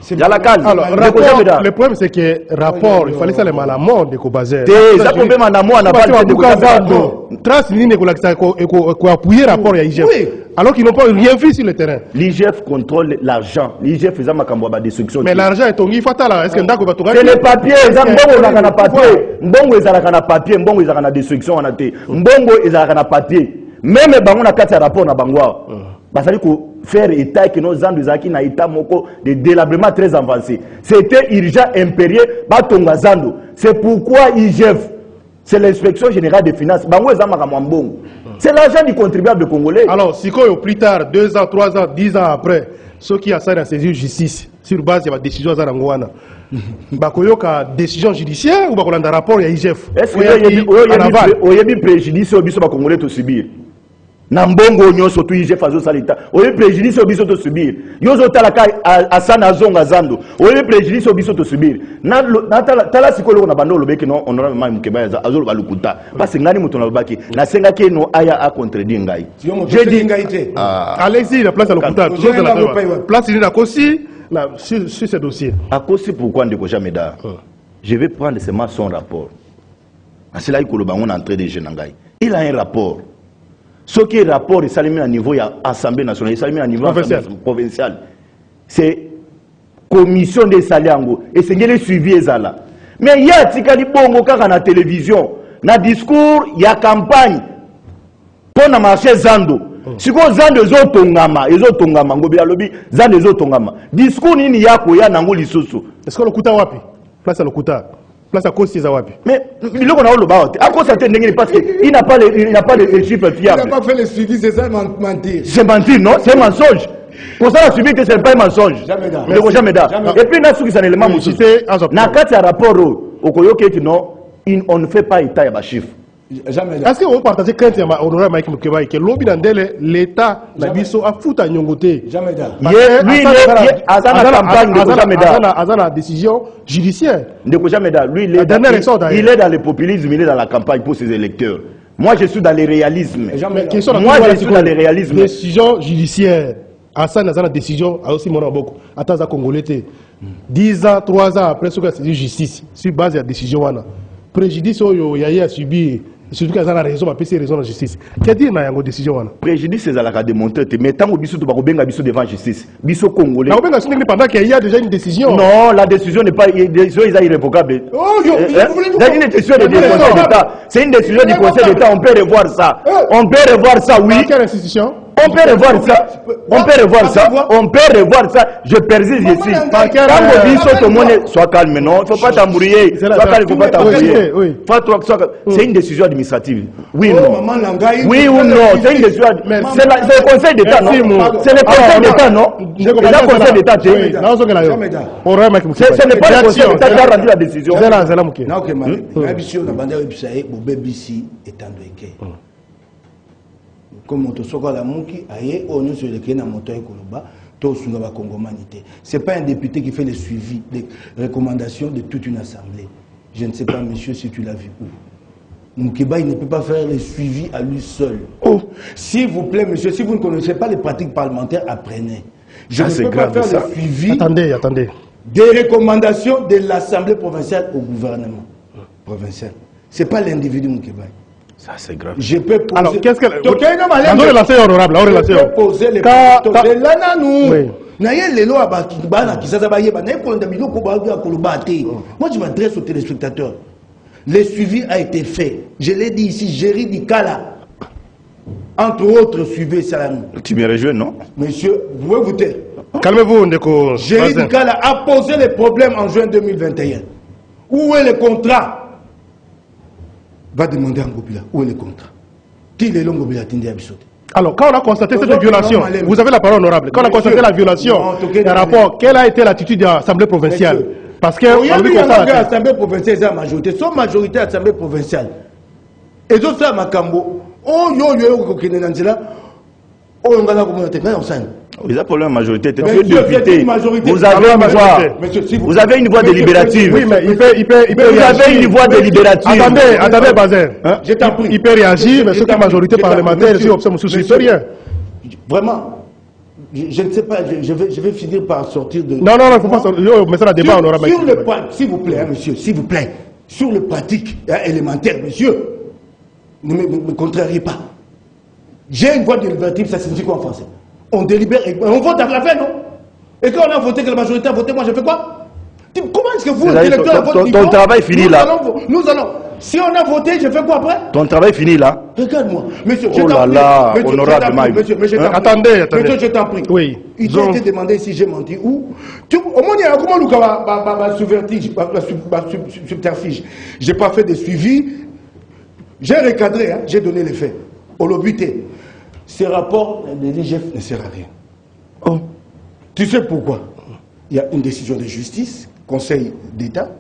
Alors, le problème c'est que rapport, il fallait ça les malamons de Kobazer. Ça peut même en amont, on n'a pas le temps de Transligne et appuyer rapport à IGF. Alors qu'ils n'ont pas rien fait sur le terrain. L'IGF contrôle l'argent. L'IGF faisait ma camboba destruction. Mais l'argent est tombé fatal. Est-ce que Ndako va tout c'est le papier. Mbongo ezaka na papier. Mbongo ezaka na papier. Mbongo ezaka na destruction on a été. Mbongo ezaka na papier. Même bango na kati rapport na bangwa. Basali ko faire état que nos anduzaki na état moko de délabrement très avancé. C'était urgent impérieux batonga zando. C'est pourquoi IGF, c'est l'inspection générale des finances. Bango ezama kamambongo. C'est l'argent du contribuable congolais. Alors, si quoi plus tard, 2 ans, 3 ans, 10 ans après, ceux qui ont ça à saisir justice sur base de la décision de Zangouana, bakoyoka décision judiciaire ou bakolanda rapport à IGF. Est-ce que y a des préjudices au biso congolais to subir? Nambongo nyonso tu IGF azo salita. Oye préjudice au biso to subir. Yozo talaka asana zonga zando. Oye préjudice au biso to subir. Na tala sikolo na bando lobeki no honorable Mike Mukeba azo balukuta. Parce que ngani muto na lobaki. Na senga ke no aya a contredire ngai. Je dis ngai. Allez-y la place à l'hôpital. Place il na kosi sur ce dossier. À cause pourquoi ndeko Jameda. Je vais prendre seulement son rapport. C'est là que le bangon entré de Genangai. Il a un rapport. Ce qui est rapport, il s'allume à niveau de l'Assemblée nationale, il s'allume à niveau provincial. c'est commission des salaires et c'est les suivi ezala. Mais il y a tikali bongo kaka na télévision, na discours, il y a campagne pour na marché Zando. Si ko Zando ezotongama, ngobila lobi Zando ezotongama. Discours nini yako ya nango lisusu. Est-ce que le kuta wapi? Place à le kuta. Place à cause de wapi. Mais il a le bas. À cause ça t'es parce qu'il n'a pas les chiffres fiables. Il n'a pas fait le suivi, c'est ça mentir. C'est mentir, non? C'est mensonge. Pour ça, la suivi que c'est pas un mensonge. Jamais d'art. Et puis, dans ce qui s'en est le même aussi. Dans le rapport au Koyoke, non, on ne fait pas état à chiffre. Est-ce que vous partagez quand il y a honorable Mike Mukeba et que l'objet d'Andele, l'État, la biso a foutu à Nyongote? Jamais d'art. Lui, il est à la campagne de jamais d'art. À la décision judiciaire. De jamais d'art. Lui, il est dans le populisme, il est dans la campagne pour ses électeurs. Moi, je suis dans le réalisme. Moi, je suis dans le réalisme. Décision judiciaire. Hassan a la décision, a aussi mon beaucoup. Attends, à Congolais, 10 ans, 3 ans après, ce que c'est justice, sur base de la décision, préjudice, il y a subi, surtout qu'il y a la raison, c'est raison de la justice. Qu'est-ce qu'il y a une décision? Préjudice, c'est la démontrer, mais tant que Bissou devant justice, Bissou Congolais. Pendant qu'il y a déjà une décision. Non, la décision n'est pas, décision est irrévocable. C'est une décision du Conseil d'État. C'est une décision du Conseil d'État, on peut revoir ça. On peut revoir ça, oui. Quelle institution? On peut revoir ça. On peut revoir ça. Je persiste ici. Quand tout le monde soit calme, non. Il ne faut pas t'embrouiller. Il faut pas t'embrouiller. C'est une décision administrative. Oui ou non? Oui ou non? C'est une décision. C'est le Conseil d'État, non? C'est le Conseil d'État, non? C'est le Conseil d'État. Ce n'est pas le Conseil d'État qui a rendu la décision. Comme la mouki aye on est sur le kena moto ekoloba to sunga ba congomanité. C'est pas un député qui fait le suivi des recommandations de toute une assemblée. Je ne sais pas monsieur si tu l'as vu où. Moukeba il ne peut pas faire le suivi à lui seul. Oh, s'il vous plaît monsieur, si vous ne connaissez pas les pratiques parlementaires, apprenez. Je ne peux pas faire le suivi. Attendez. Des recommandations de l'Assemblée provinciale au gouvernement provincial. C'est pas l'individu Moukeba. Ça, c'est grave. Je peux poser... Alors, qu'est-ce que... On relation honorable. Je peux poser les questions. Moi, je m'adresse aux téléspectateurs. Le suivi a été fait. Je l'ai dit ici, Géry Dikala. Entre autres, suivez Salamou. Tu me rejoins, non? Monsieur, vous pouvez vous taire. Calmez-vous, Ndeko. Géry Dikala a posé les problèmes en juin 2021. Où est le contrat? Va demander à Ngobila où est le contrat. Qui est Ngobila Tindi Abisote? Alors, quand on a constaté cette violation, vous avez la parole honorable, quand on a constaté la violation, un rapport, quelle a été l'attitude de l'Assemblée provinciale? Parce que l'Assemblée provinciale est la majorité, son majorité à l'Assemblée provinciale. Et d'autres, ça, Makambo, oh yo, Vous avez pour la majorité. Vous avez une voix délibérative. Oui, mais il peut Vous avez une voix délibérative. Attendez, Bazin. Il peut réagir, mais ceux qui sont majorité parlementaire, si on ne fait rien. Vraiment, je ne sais pas, je vais finir par sortir de... Non, il ne faut pas sortir. Mais ça, la débat, on aura... S'il vous plaît, monsieur, s'il vous plaît, sur le pratique élémentaire, monsieur, ne me contrariez pas. J'ai une voix délibérative, ça signifie quoi en français? On délibère, on vote à la fin, non? Et quand on a voté, que la majorité a voté, moi je fais quoi? Comment est-ce que vous, électeur, ton travail finit là. Nous allons. Si on a voté, je fais quoi après? Ton travail finit là. Regarde-moi. Monsieur, oh là là, honorable Mike. Attendez. Monsieur, je t'en prie. Oui. Il a été demandé si j'ai menti ou. Au moins, il y a comment le subterfuge. Je n'ai pas fait de suivi. J'ai recadré, hein, j'ai donné les faits. Au lobité. Ces rapports de l'IGF ne servent à rien. Oh. Tu sais pourquoi? Il y a une décision de justice, Conseil d'État.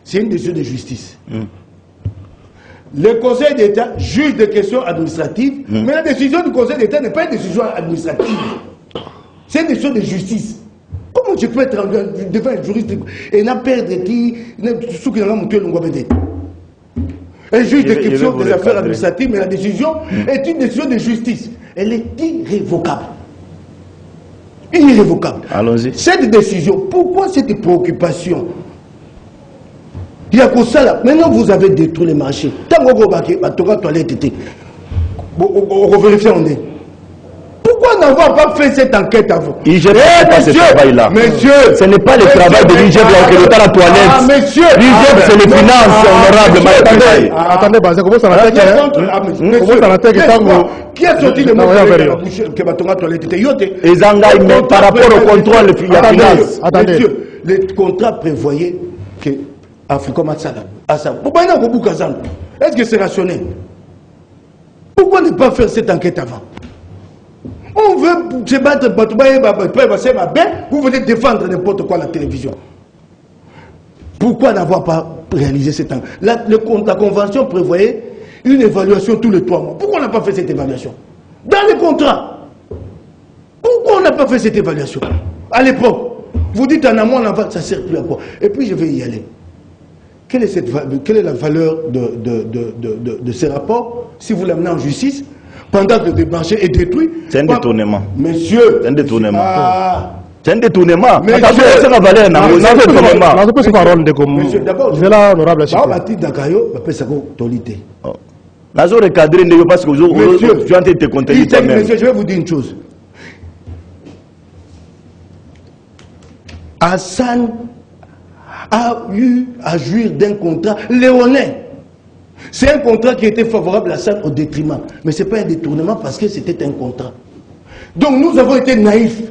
C'est une décision de justice. Le Conseil d'État juge des questions administratives, mais la décision du Conseil d'État n'est pas une décision administrative. C'est une décision de justice. Comment tu peux être devant un juriste et n'a perdre qui un juge de question des affaires administratives, mais la décision est une décision de justice. Elle est irrévocable. Irrévocable. Allons-y. Cette décision, pourquoi cette préoccupation? Il y a que ça là. Maintenant, vous avez détruit les marchés. Tant que vous avez toilette, on vérifie on est. Pourquoi n'avons pas fait cette enquête avant? IGF n'a pas ce travail-là. Monsieur, ce n'est pas le travail de l'IGF qui est dans la toilette. Ah, monsieur, l'IGF, c'est les finances, honorable. Attendez, comment ça va qui a sorti le mot que Batonga toilette était yote? Et Zangaï, mais par rapport au contrôle de la finance. Attendez. Le contrat prévoyait que Africa Matsala. Est-ce que c'est rationnel? Pourquoi ne pas faire cette enquête avant? On veut se battre, vous venez défendre n'importe quoi à la télévision. Pourquoi n'avoir pas réalisé cette enquête? La convention prévoyait une évaluation tous les 3 mois. Pourquoi on n'a pas fait cette évaluation? Dans les contrats. Pourquoi on n'a pas fait cette évaluation? À l'époque, vous dites en amont, ça ne sert plus à quoi? Et puis je vais y aller. Quelle est la valeur de ces rapports si vous l'amenez en justice pendant que le marché est détruit? C'est un détournement. Monsieur. C'est un détournement. C'est un détournement. Mais c'est la valeur. Monsieur, d'abord, je vais là, honorable. Monsieur, je vais vous dire une chose. Hassan a eu à jouir d'un contrat léonin. C'est un contrat qui était favorable à Hassan au détriment. Mais ce n'est pas un détournement parce que c'était un contrat. Donc nous avons été naïfs.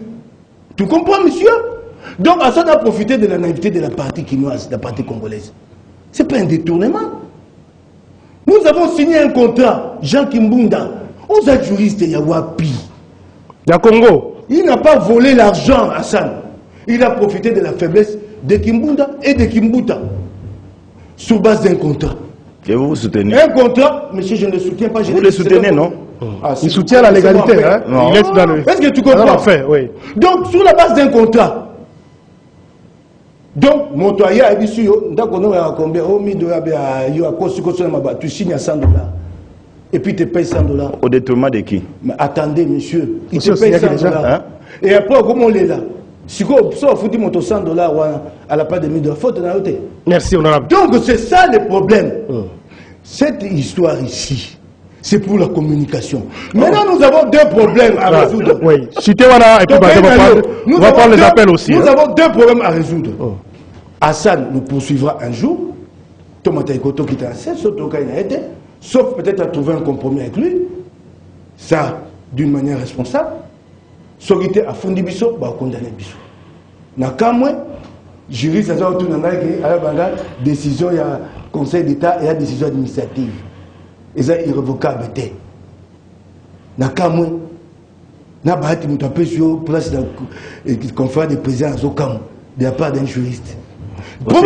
Tu comprends, monsieur? Donc Hassan a profité de la naïveté de la partie quinoise, de la partie congolaise. Ce n'est pas un détournement. Nous avons signé un contrat, Jean Kimbunda, aux juristes Yawapi. La Congo. Il n'a pas volé l'argent, Hassan. Il a profité de la faiblesse de Kimbunda et de Kimbuta sur base d'un contrat. Et vous soutenez? Un contrat, monsieur, je ne le soutiens pas. Vous le soutenez, non? Il soutient la légalité. Hein? Il est dans le... Est-ce que tu comprends? Fait, oui. Donc, sur la base d'un contrat. Donc, mon toya a dit, tu signes à $100. Et puis, tu payes $100. Au détournement de qui? Mais attendez, monsieur. Il te paye $100. Hein? Et après, comment on est là? Si vous foutez mon $100 à la part de $1000, faute dans la. Merci, honorable. Donc, c'est ça le problème. Cette histoire ici, c'est pour la communication. Maintenant, nous avons 2 problèmes à résoudre. Oui. Si tu es là, et puis on va prendre les appels aussi. Nous avons 2 problèmes à résoudre. Hassan nous poursuivra un jour. Tomataïkoto qui était sauf peut-être à trouver un compromis avec lui. Ça, d'une manière responsable. Sorité à fond biso, bah condamné biso. Nakamwe, juriste a autour n'a décision, il y a conseil d'État et il y a décision administrative. Et ça irrévocable. Nakamwe, n'a pas été mutapé sur place de conférence des présidents de la part d'un juriste. Ok,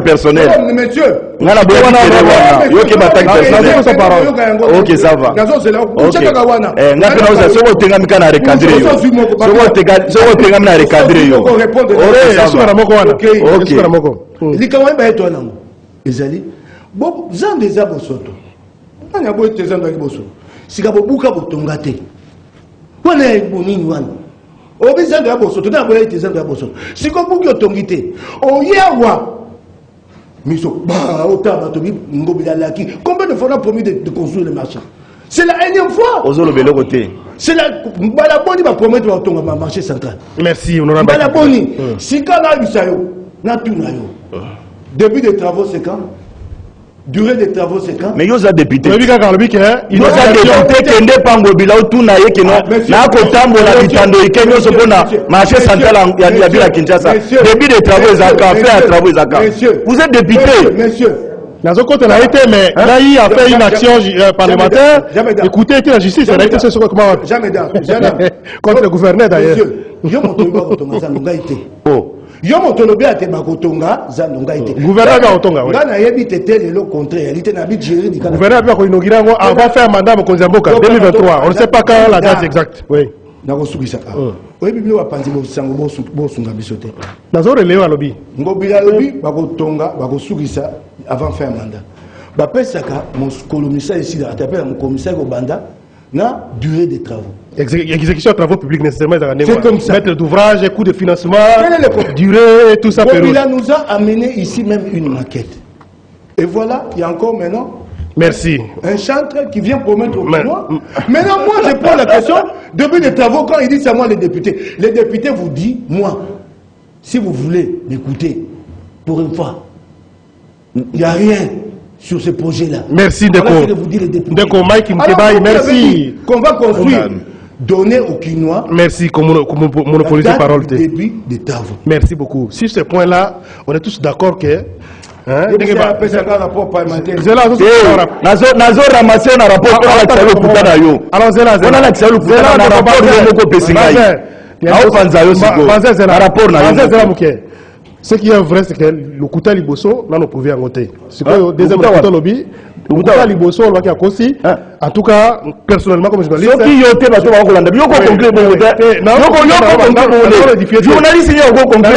personnel. Monsieur. Ok, ça va. Obizanga ya bosoto na bola itezanga ya bosoto siko buki otongite oyewa miso ba otaba to bi ngobila laki combien de fois on a promis de construire le marché? C'est la énième fois. Ozolo belo côté. C'est la balaboni va promettre de tonga ma marché central. Merci honorable. Balaboni sika na bisayo na tunayo. Début des travaux c'est quand? Durée des travaux c'est quand? Mais yoza député. Il yoza député kende pango bila utuna yeke no na ko tambola bitando ikenyo sopona marché central ya bila Kinshasa. Début des travaux ezaka, fait à travaux ezaka. Vous êtes député. Monsieur. Dans côté a été, mais Naï a fait une action parlementaire. Écoutez, la justice, elle a été sur comment? Jamais contre le gouverneur d'ailleurs. Yo motolobi ate bakotonga zandonga ite. Gouverneur ba otonga oui. Ngana yebi tete le contraire, réalité na bi gérer di kana. Gouverneur ba ko inaugurer ngo avant faire mandat mo konza mboka 2023. On ne sait pas quand la date exacte. Oui. Na ko sukisa ka. Oui bibilo ba panzi bo sango bo sunga bisote. Nazo relewa lobi. Ngobila lobi bakotonga bakosukisa avant faire mandat. Ba pesaka mon colomisa ici là, t'appelle mon commissaire au banda na durée des travaux. Exécution de travaux publics nécessairement. C'est comme ça. Maître d'ouvrage, coût de financement, durée, tout ça. Il nous a amené ici même une maquette. Et voilà, il y a encore maintenant Merci. Un chantre qui vient promettre aux Chinois. Maintenant, moi, je prends la question, depuis les travaux, quand il dit c'est à moi les députés vous disent, moi, si vous voulez m'écouter, pour une fois, il n'y a rien sur ce projet-là. Merci, Deko. Deko, Mike Mkebai, merci. Qu'on va construire, donner aux Quinois. Merci, comme monopoliser la parole. Début des travaux. Merci beaucoup. Sur ce point-là, on est tous d'accord que. Nazo ramasser un rapport pour la Kutana yo. Alors Zela, on a l'accès au Kutana na rapport de Moko Pesingai. Ao panzayo siko. Rapport na yo. Ce qui est vrai, c'est que le Kuta Liboso, là, nous pouvons en côté. C'est que deuxième Kuta Lobby, le Kuta Liboso, on va dire aussi. En tout cas, personnellement, comme journaliste. Ce qui est parce que on va conclure. Yoko conclure pour vous. Journaliste, il y a encore conclure.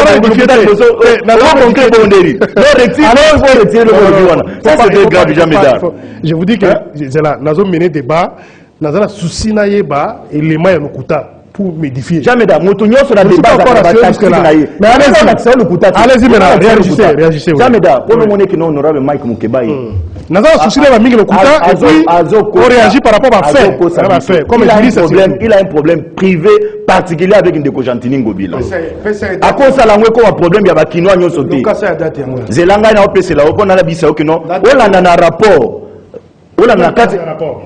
Ça, c'est grave, jamais d'art. Je vous dis que c'est là, nous avons mené débat, nous avons souci naïba et les mains de Kuta. Pour m'édifier. Jamais d'âme. Motonio sur la débat. Mais allez-y maintenant, réagissez. Jamais d'âme. Pour le moment que nous honorable Mike Mukebai. Nous avons souci de la mine le Kuta et puis on réagit par rapport à faire. Comme il a un problème privé particulier avec une décogentine Ngobila. À cause de la problème, il y a un Kinois qui sauté. Zelanga n'a pas là. On a la bise au Kino. On a un rapport. On a un rapport.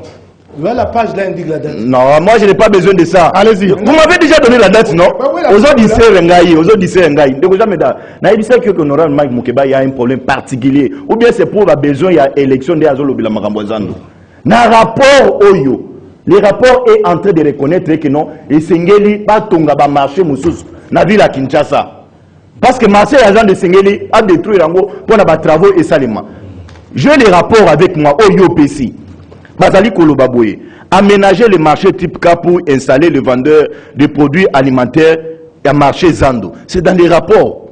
La page là indique la date. Non, moi je n'ai pas besoin de ça. Allez-y. Vous m'avez déjà donné la date, non? Aux autres disent Ngaï. Donc jamais d'art. N'a dit que l'honorable Mike Mukeba il y a un problème particulier. Ou bien c'est pour la besoin il y a élection des Azolo Bila Magambozando. Na rapport Oyo. Le rapport est en train de reconnaître que non, et Sengeli pas tonga ba marché Moussous na ville à Kinshasa. Parce que marché agent de Sengeli a détruit Rango pour na ba travaux et salement. J'ai les rapports avec moi Oyo PC. Bazali Kolobaboye, aménager le marché type K pour installer le vendeur de produits alimentaires et marché Zando. C'est dans les rapports.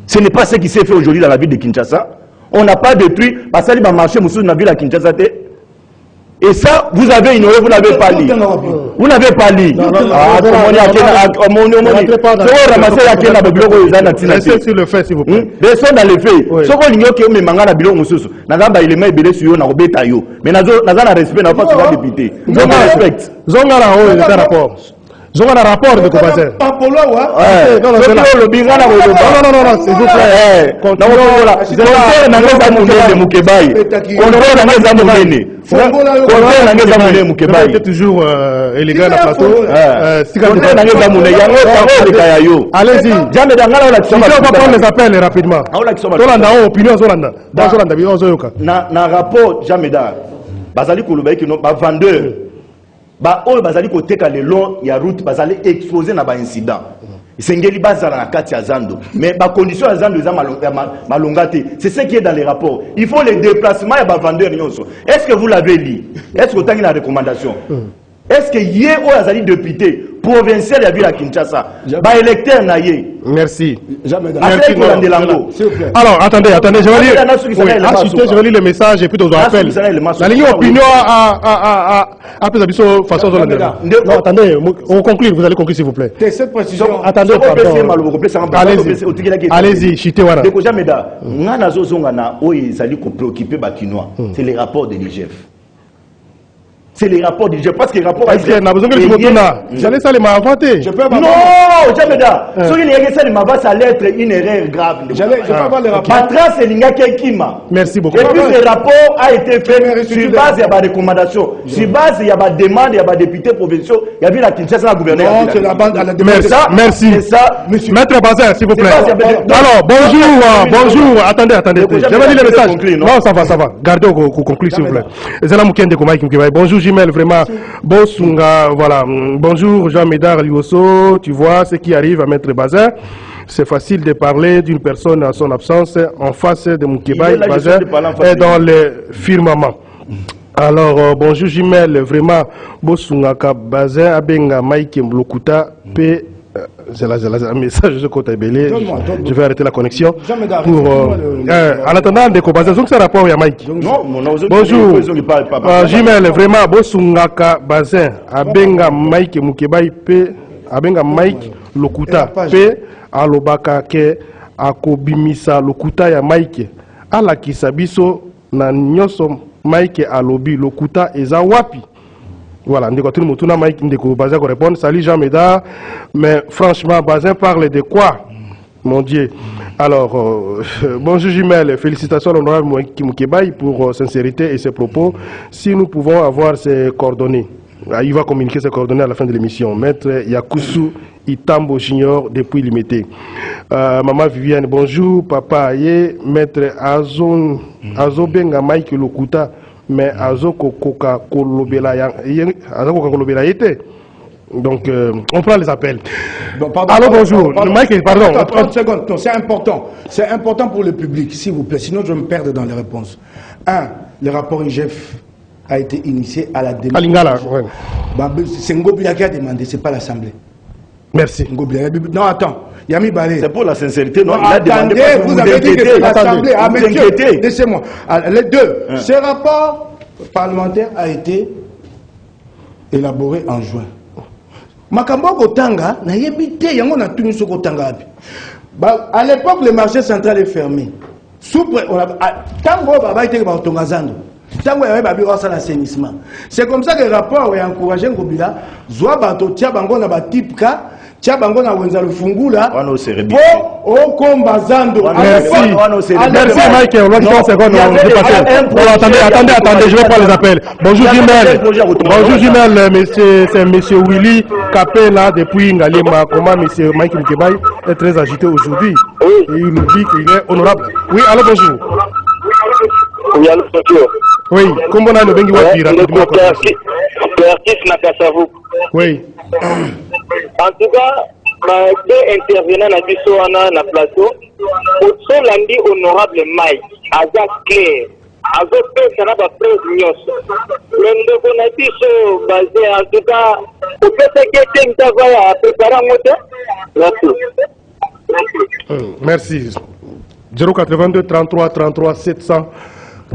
Ce n'est pas ce qui s'est fait aujourd'hui dans la ville de Kinshasa. On n'a pas détruit, parce que le marché Moussou dans la ville de Kinshasa. Et ça, vous avez ignoré, vous n'avez pas lu. Vous n'avez pas lu. Restez sur le fait, s'il vous plaît. Restons dans les faits. Ce qu'on ignore que mes mangas na bilo Moussou, n'agamba il est même belé sur yo na robeta yo. Mais n'a pas respect, n'a pas de député. Je respecte. Zonga la haut, il est un rapport. Zonga un rapport de Kobazer. Apollo, ouais. Non, s'il vous plaît. On toujours élégant à plateau. Allez-y. On va prendre les appels rapidement. Dans rapport, Jameda, Bazali Kouloubaï, qui n'ont pas vendeur. Ba oyo bazali koteka le long ya route bazali exposer na ba incident sengeli bazala na kati ya Zando mais ba condition ya Zando eza malongate c'est ce qui est dans les rapports il faut les déplacements ya ba vendeur nyonso est-ce que vous l'avez lu est-ce que otangi na recommandation est-ce que yé oyo azali député provincial ya ville à Kinshasa ba électeur na yé merci merci. Alors attendez je vais lire je vais lire le message et puis on appelle la ligne opinion à plus de façon non attendez on conclut vous allez conclure s'il vous plaît cette précision attendez allez-y chité wana de jamais da ngana zozonga na oyo ezali ko préoccuper ba Kinois c'est les rapports de l'IGF. C'est les rapports du parce que les rapports j'allais ça les m'a inventé. Non, jamais là. Ce qui est ça les ça allait être une erreur grave. J'allais pas voir les rapports. Patras et Linga Kekima. Merci beaucoup. Et puis le rapport a été fait sur base il y a pas de recommandation. Sur base il y a pas de demande, il y a pas de députés provinciaux, il y a vu la Kinshasa la gouvernement. Non, c'est la bande à la demande. Merci. C'est ça, monsieur. Maître Bazer, s'il vous plaît. Alors, bonjour. Attendez. Je vais lire le message. Non, ça va. Gardez qu'on conclue s'il vous plaît. Zela Mukende Komai Kimkibai. Bonjour Jimel, vraiment. Bonsunga, voilà. Bonjour Jean Médard Liosso. Tu vois ce qui arrive à Maître Bazer. C'est facile de parler d'une personne en son absence en face de Mukebai Bazer et dans le firmament. Alors, bonjour Jimel, vraiment. Bonsunga Bazer, Abenga Mike Mlokuta, P. C'est un message de Côte Belé. Je vais arrêter la connexion. Pour, en attendant, des copains, c'est un rapport à Mike. Bonjour. Jimel, vraiment, Bosungaka Bazin, Abenga Mike Mukebai P, Abenga Mike Lokuta P, Alobaka Ke, Akobimisa Lokuta ya Mike, Alakisabiso, na nyoso Mike alobi lokuta eza wapi. Voilà, ndeko tout mutuna Mike ndeko Bazin ko répondre. Salut Jean Médard, mais franchement Bazin parle de quoi? Mon Dieu. Alors, bonjour Jumel, félicitations à l'honorable Kimukebaï pour sincérité et ses propos. Si nous pouvons avoir ses coordonnées, il va communiquer ses coordonnées à la fin de l'émission. Maître Yakusu Itambo Junior depuis Limité. Maman Viviane, bonjour. Papa Aye, Maître Azo Benga Mike Lokuta, mais Azo Koka Kolobela Yete. Donc, on prend les appels. Bon, pardon, allô, bonjour. Mike, pardon. 30 secondes. Non, c'est important. C'est important pour le public, s'il vous plaît. Sinon, je vais me perdre dans les réponses. Le rapport IGF a été initié à la demande. À Lingala, ouais. C'est Ngobila qui a demandé, c'est pas l'Assemblée. Merci. Ngobila. Non, attends. Yami Balé. C'est pour la sincérité, non? Il a demandé, vous avez dit que c'est l'Assemblée. Ah, monsieur, laissez-moi. Les deux. Ce rapport parlementaire a été élaboré en juin. Makambo Kotanga, n'a yébité, yango na tunu so Kotanga. À l'époque, le marché central est fermé. Tango baba était ba Tongazando. Tango ya ba biro sa l'assainissement. C'est comme ça que le rapport a encouragé Ngobila, zoa bato tia bango na ba tipka, tia bango na wenza le fungula. Po o kombazando. Merci. Merci Mike, on va 30 secondes, on dépasse. Attendez, je vais prendre les appels. Bonjour Jumel. Bonjour Jumel, monsieur, c'est monsieur Willy Capé là depuis Ngalima. Comment monsieur Mike Mkebaï est très agité aujourd'hui. Et il nous dit qu'il est honorable. Oui, allô, bonjour. Oui, allô, bonjour. Oui, comment on a le bengi wapi rapidement. Oui. En tout cas, deux intervenants na biso wana na plateau. Otso landi honorable Mike, Azak Claire. Azak pesa na ba presse nyos. Ndeko na biso basé en tout cas, au fait que tem tavaya préparer moto. Merci. 082 33 33 700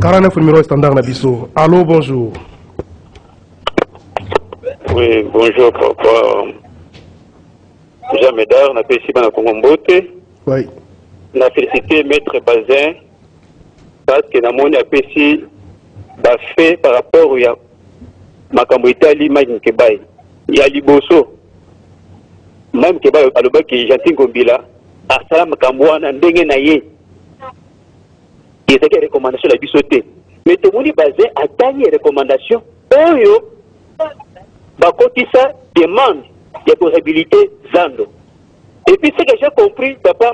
49 numéro standard Nabiso. Allô, bonjour. Oui, bonjour papa. Jean Médard, na pesi bana Kongombote. Oui. Na félicité maître Bazin parce que na moni a pesi ba fait par rapport ya makambo Italie Mike Mkebaï. Ya liboso. Mike Mkebaï alobaki Gentil Ngombila asala makambo wana ndenge na ye. Il y a des recommandations de la bisoté. Mais tout le monde est basé à des recommandations. Bakotissa demande des possibilités Zando. Et puis ce que j'ai compris, papa,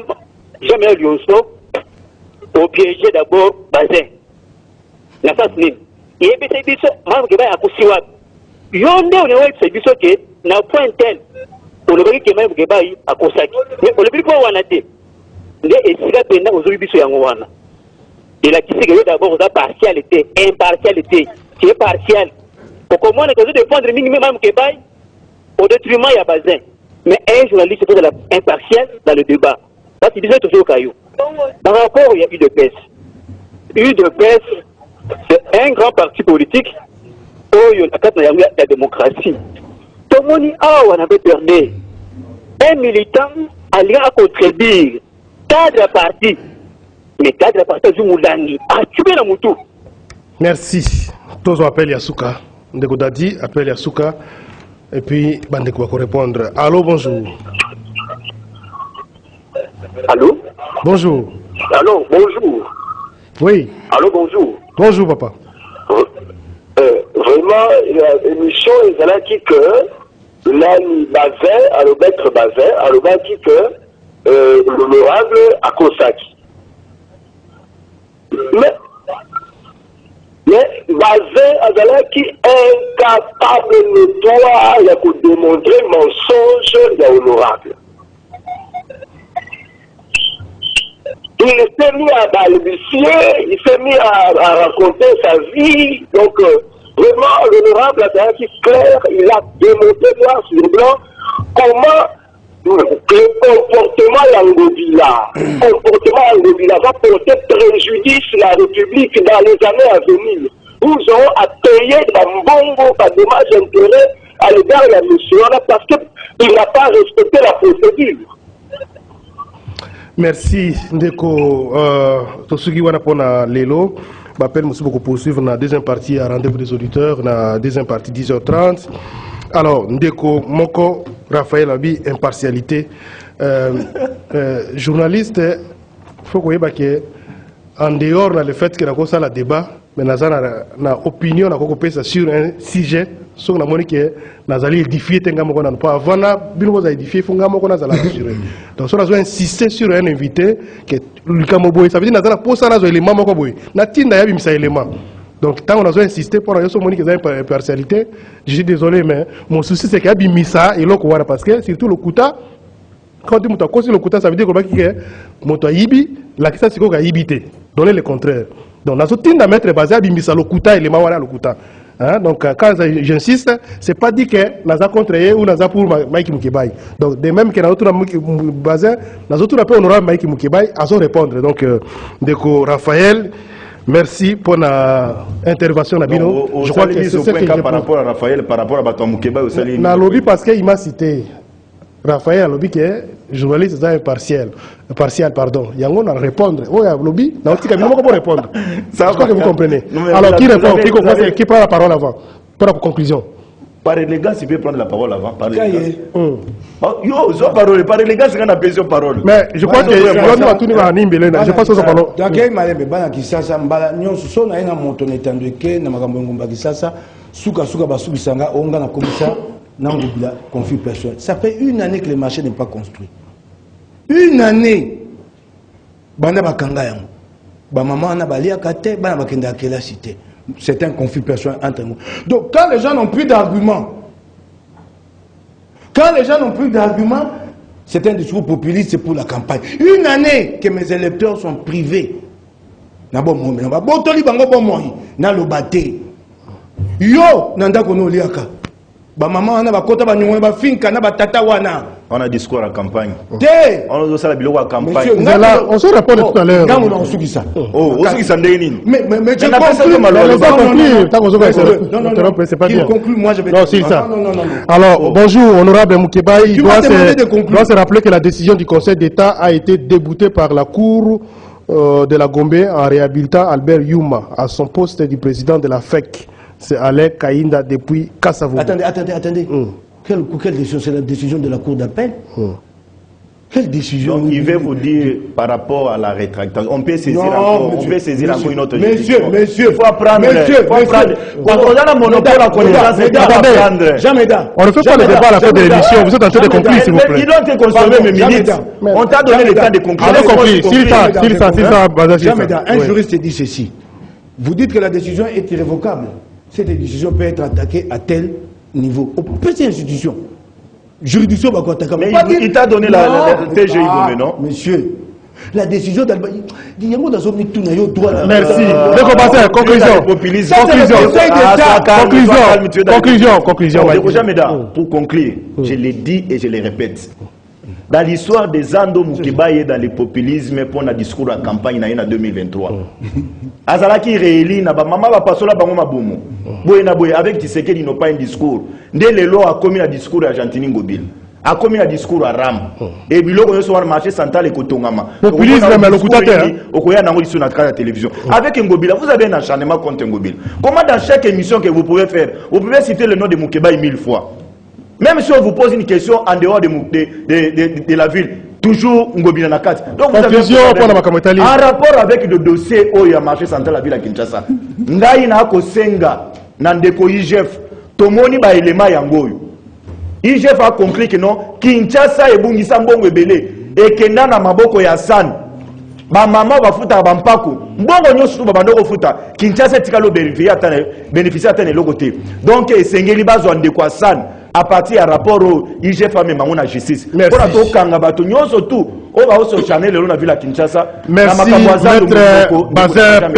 jamais Lyonso, au piéger d'abord Bazin. La face nime. Et puis c'est biso, même que va à Kousiwab. Yonde on est c'est biso que n'a point tel. On le voit que même que va à Kosaki. Mais on le voit pas wanate. Les esiga penda aux biso yangoana. Et là, qui sait que d'abord, on a partialité, impartialité, qui est partielle. Pour comment on a défendre minimum Kebaï au détriment, il y a Bazin. Mais un journaliste peut être impartial dans le débat. Parce qu'il disait toujours au caillou. Par rapport, il y a eu de PES. UDPS, c'est un grand parti politique où il y a la démocratie. Tout le monde on avait perdu. Un militant allié à contribuer. Cadre parti. Mais cadre parti du Moulani a tué la moutou. Merci. Tous appellent Yasuka. Ndeko Dadi appelle Yasuka. Et puis, Bandeko va répondre. Allô, bonjour. Allô? Bonjour. Allô, bonjour. Oui. Allô, bonjour. Bonjour, papa. Vraiment, l'émission est là qui que l'ami Bazin, alors maître Bazin, alors qui que l'honorable à Kosaki. Mais Bazin Azala qui est incapable de toi de démontrer mensonge de honorable. Il s'est mis à balbutier, il s'est mis à raconter sa vie. Donc, vraiment, l'honorable Azala qui clair, il a démontré noir sur blanc comment le comportement Yangobila va porter préjudice à la République dans les années à venir. Nous aurons à payer Bambongo par dommage intérêt à l'égard de la mission parce qu'il n'a pas respecté la procédure. Merci Ndeko Tosugi Wanapona Lelo. m'appelle Moussou pour poursuivre la deuxième partie à rendez-vous des auditeurs, la deuxième partie 10h30. Alors, Ndeko Moko, Raphaël Abi, impartialité. Journaliste, il faut qu'on ait que en dehors de le fait que nous avons un débat, mais nous avons une opinion sur un sujet, sur la monnaie que nous allons édifier, pas avant nous avons édifié, il faut que nous allons assurer. Donc, nous avons insisté sur un invité, que ça veut dire que nous avons posé un élément, nous avons mis un élément. Donc, tant qu'on a insisté pour avoir une partialité, je suis désolé, mais mon souci c'est qu'il y a mis ça et l'autre, parce que surtout le Kouta, quand tu as le Kouta, ça veut dire que moto yibi, la question c'est qu'on a yibité. Donner le contraire. Donc, dans ce type de mettre basé à Bimisa, le Kouta et les Mawara, le Kouta. Donc, quand j'insiste, ce n'est pas dit que nous avons contre ou nous avons pour Mike Mukebai. Donc, de même que nous avons basé, nous avons appelé honorable Mike Mukebai à son répondre. Donc, Raphaël, merci pour l'intervention. Je crois que c'est ce que j'ai par rapport à Raphaël, par rapport à Bato Mukebai au Sali. Dans le lobby, parce qu'il m'a cité. Raphaël a lobby qui est journaliste impartial, pardon. Il y a un à répondre. Oh, il y a un lobby, dans le petit cabinet, comment répondre? Je crois que vous comprenez. Alors, qui répond? Qui prend la parole avant? Pour la conclusion. Par élégance, il peut prendre la parole avant. Par élégance. Par élégance, c'est qu'on a besoin de parole. Mais je crois que je pense que ça parle. D'accord, madame, bana kisasa mbala nyonso so na ina moto netandweke na makambo ngomba kisasa suka basubisanga onga na komisa na ngobila conflit personnel. Ça fait une année que le marché n'est pas construit. Une année. Banda bakanga yango. Ba maman na balia kate bana bakenda kela cité. C'est un conflit personnel entre nous. Donc quand les gens n'ont plus d'arguments, c'est un discours populiste, c'est pour la campagne. Une année que mes électeurs sont privés. Yo, nanda kono liaka. Ba maman na ba kota ba nyongwe ba finka na ba tata wana. On a discours à campagne. On a aussi la biloko à campagne. On se répond tout à l'heure. Non, on ça. Oh, on se ndeni. Mais tu c'est pas bien. Moi je vais. Non, c'est ça. Alors, bonjour, honorable Mukebai. Il doit se rappeler que la décision du Conseil d'État a été déboutée par la Cour de la Gombe en réhabilitant Albert Youma à son poste du président de la FEC. C'est Alain Kaïnda depuis Kassavou. Attendez. Quelle décision? C'est la décision de la Cour d'appel. Quelle décision? Donc, il va vous dire par rapport à la rétractation. On peut saisir encore, une autre décision. Monsieur, il faut apprendre. Quand on a la monopole à connaissance, c'est d'apprendre. Jamais. On ne fait pas le débat à la fin de l'émission. Vous êtes en train de conclure, s'il vous plaît. Il doit te consommer mes minutes. On t'a donné le temps de conclure. Allez, conclure. Jamais. Un juriste dit ceci. Vous dites que la décision est irrévocable. Cette décision peut être attaquée à tel niveau. Au petit institution. Juridiction va attaquer. Mais il t'a donné la TGI, non? Monsieur, la décision d'Albert. Merci. Conclusion. Pour conclure, je l'ai dit et je le répète. Dans l'histoire des Ando Mukebai dans le populisme pour un discours à campagne en 2023. Azalaki rééli na ba mama ba pasola bango mabumu. Boye avec Tshisekedi n'ont pas un discours. Dès le loi a commis un discours à Gentini Ngobile. A commis un discours à Ram. Et biloko yo sur marché central et Kotongama. Populisme mais le coutateur. Okoya nango sur la télévision. Avec Ngobile, vous avez un acharnement contre Ngobile. Comment dans chaque émission que vous pouvez faire, vous pouvez citer le nom de Mukebai 1000 fois. Même si on vous pose une question en dehors de la ville, toujours Ngobila Nakat. Donc vous avez en rapport avec le dossier où il y a marché central la ville à Kinshasa. Ngai na ko senga nandeko IGF tomoni ba elema yangoyo. IGF a conclu que non Kinshasa ebungisa mbongo ebele ekenda na maboko ya San. Ba mama ba futa ba mpako. Mbongo nyoso ba bandoko futa. Kinshasa tikalo bénéficier atane lokote. Donc esengeli bazo ndeko San. À partir du rapport au IGF a même la justice. Merci. Pour la Kinshasa. Merci, Maître Bazer.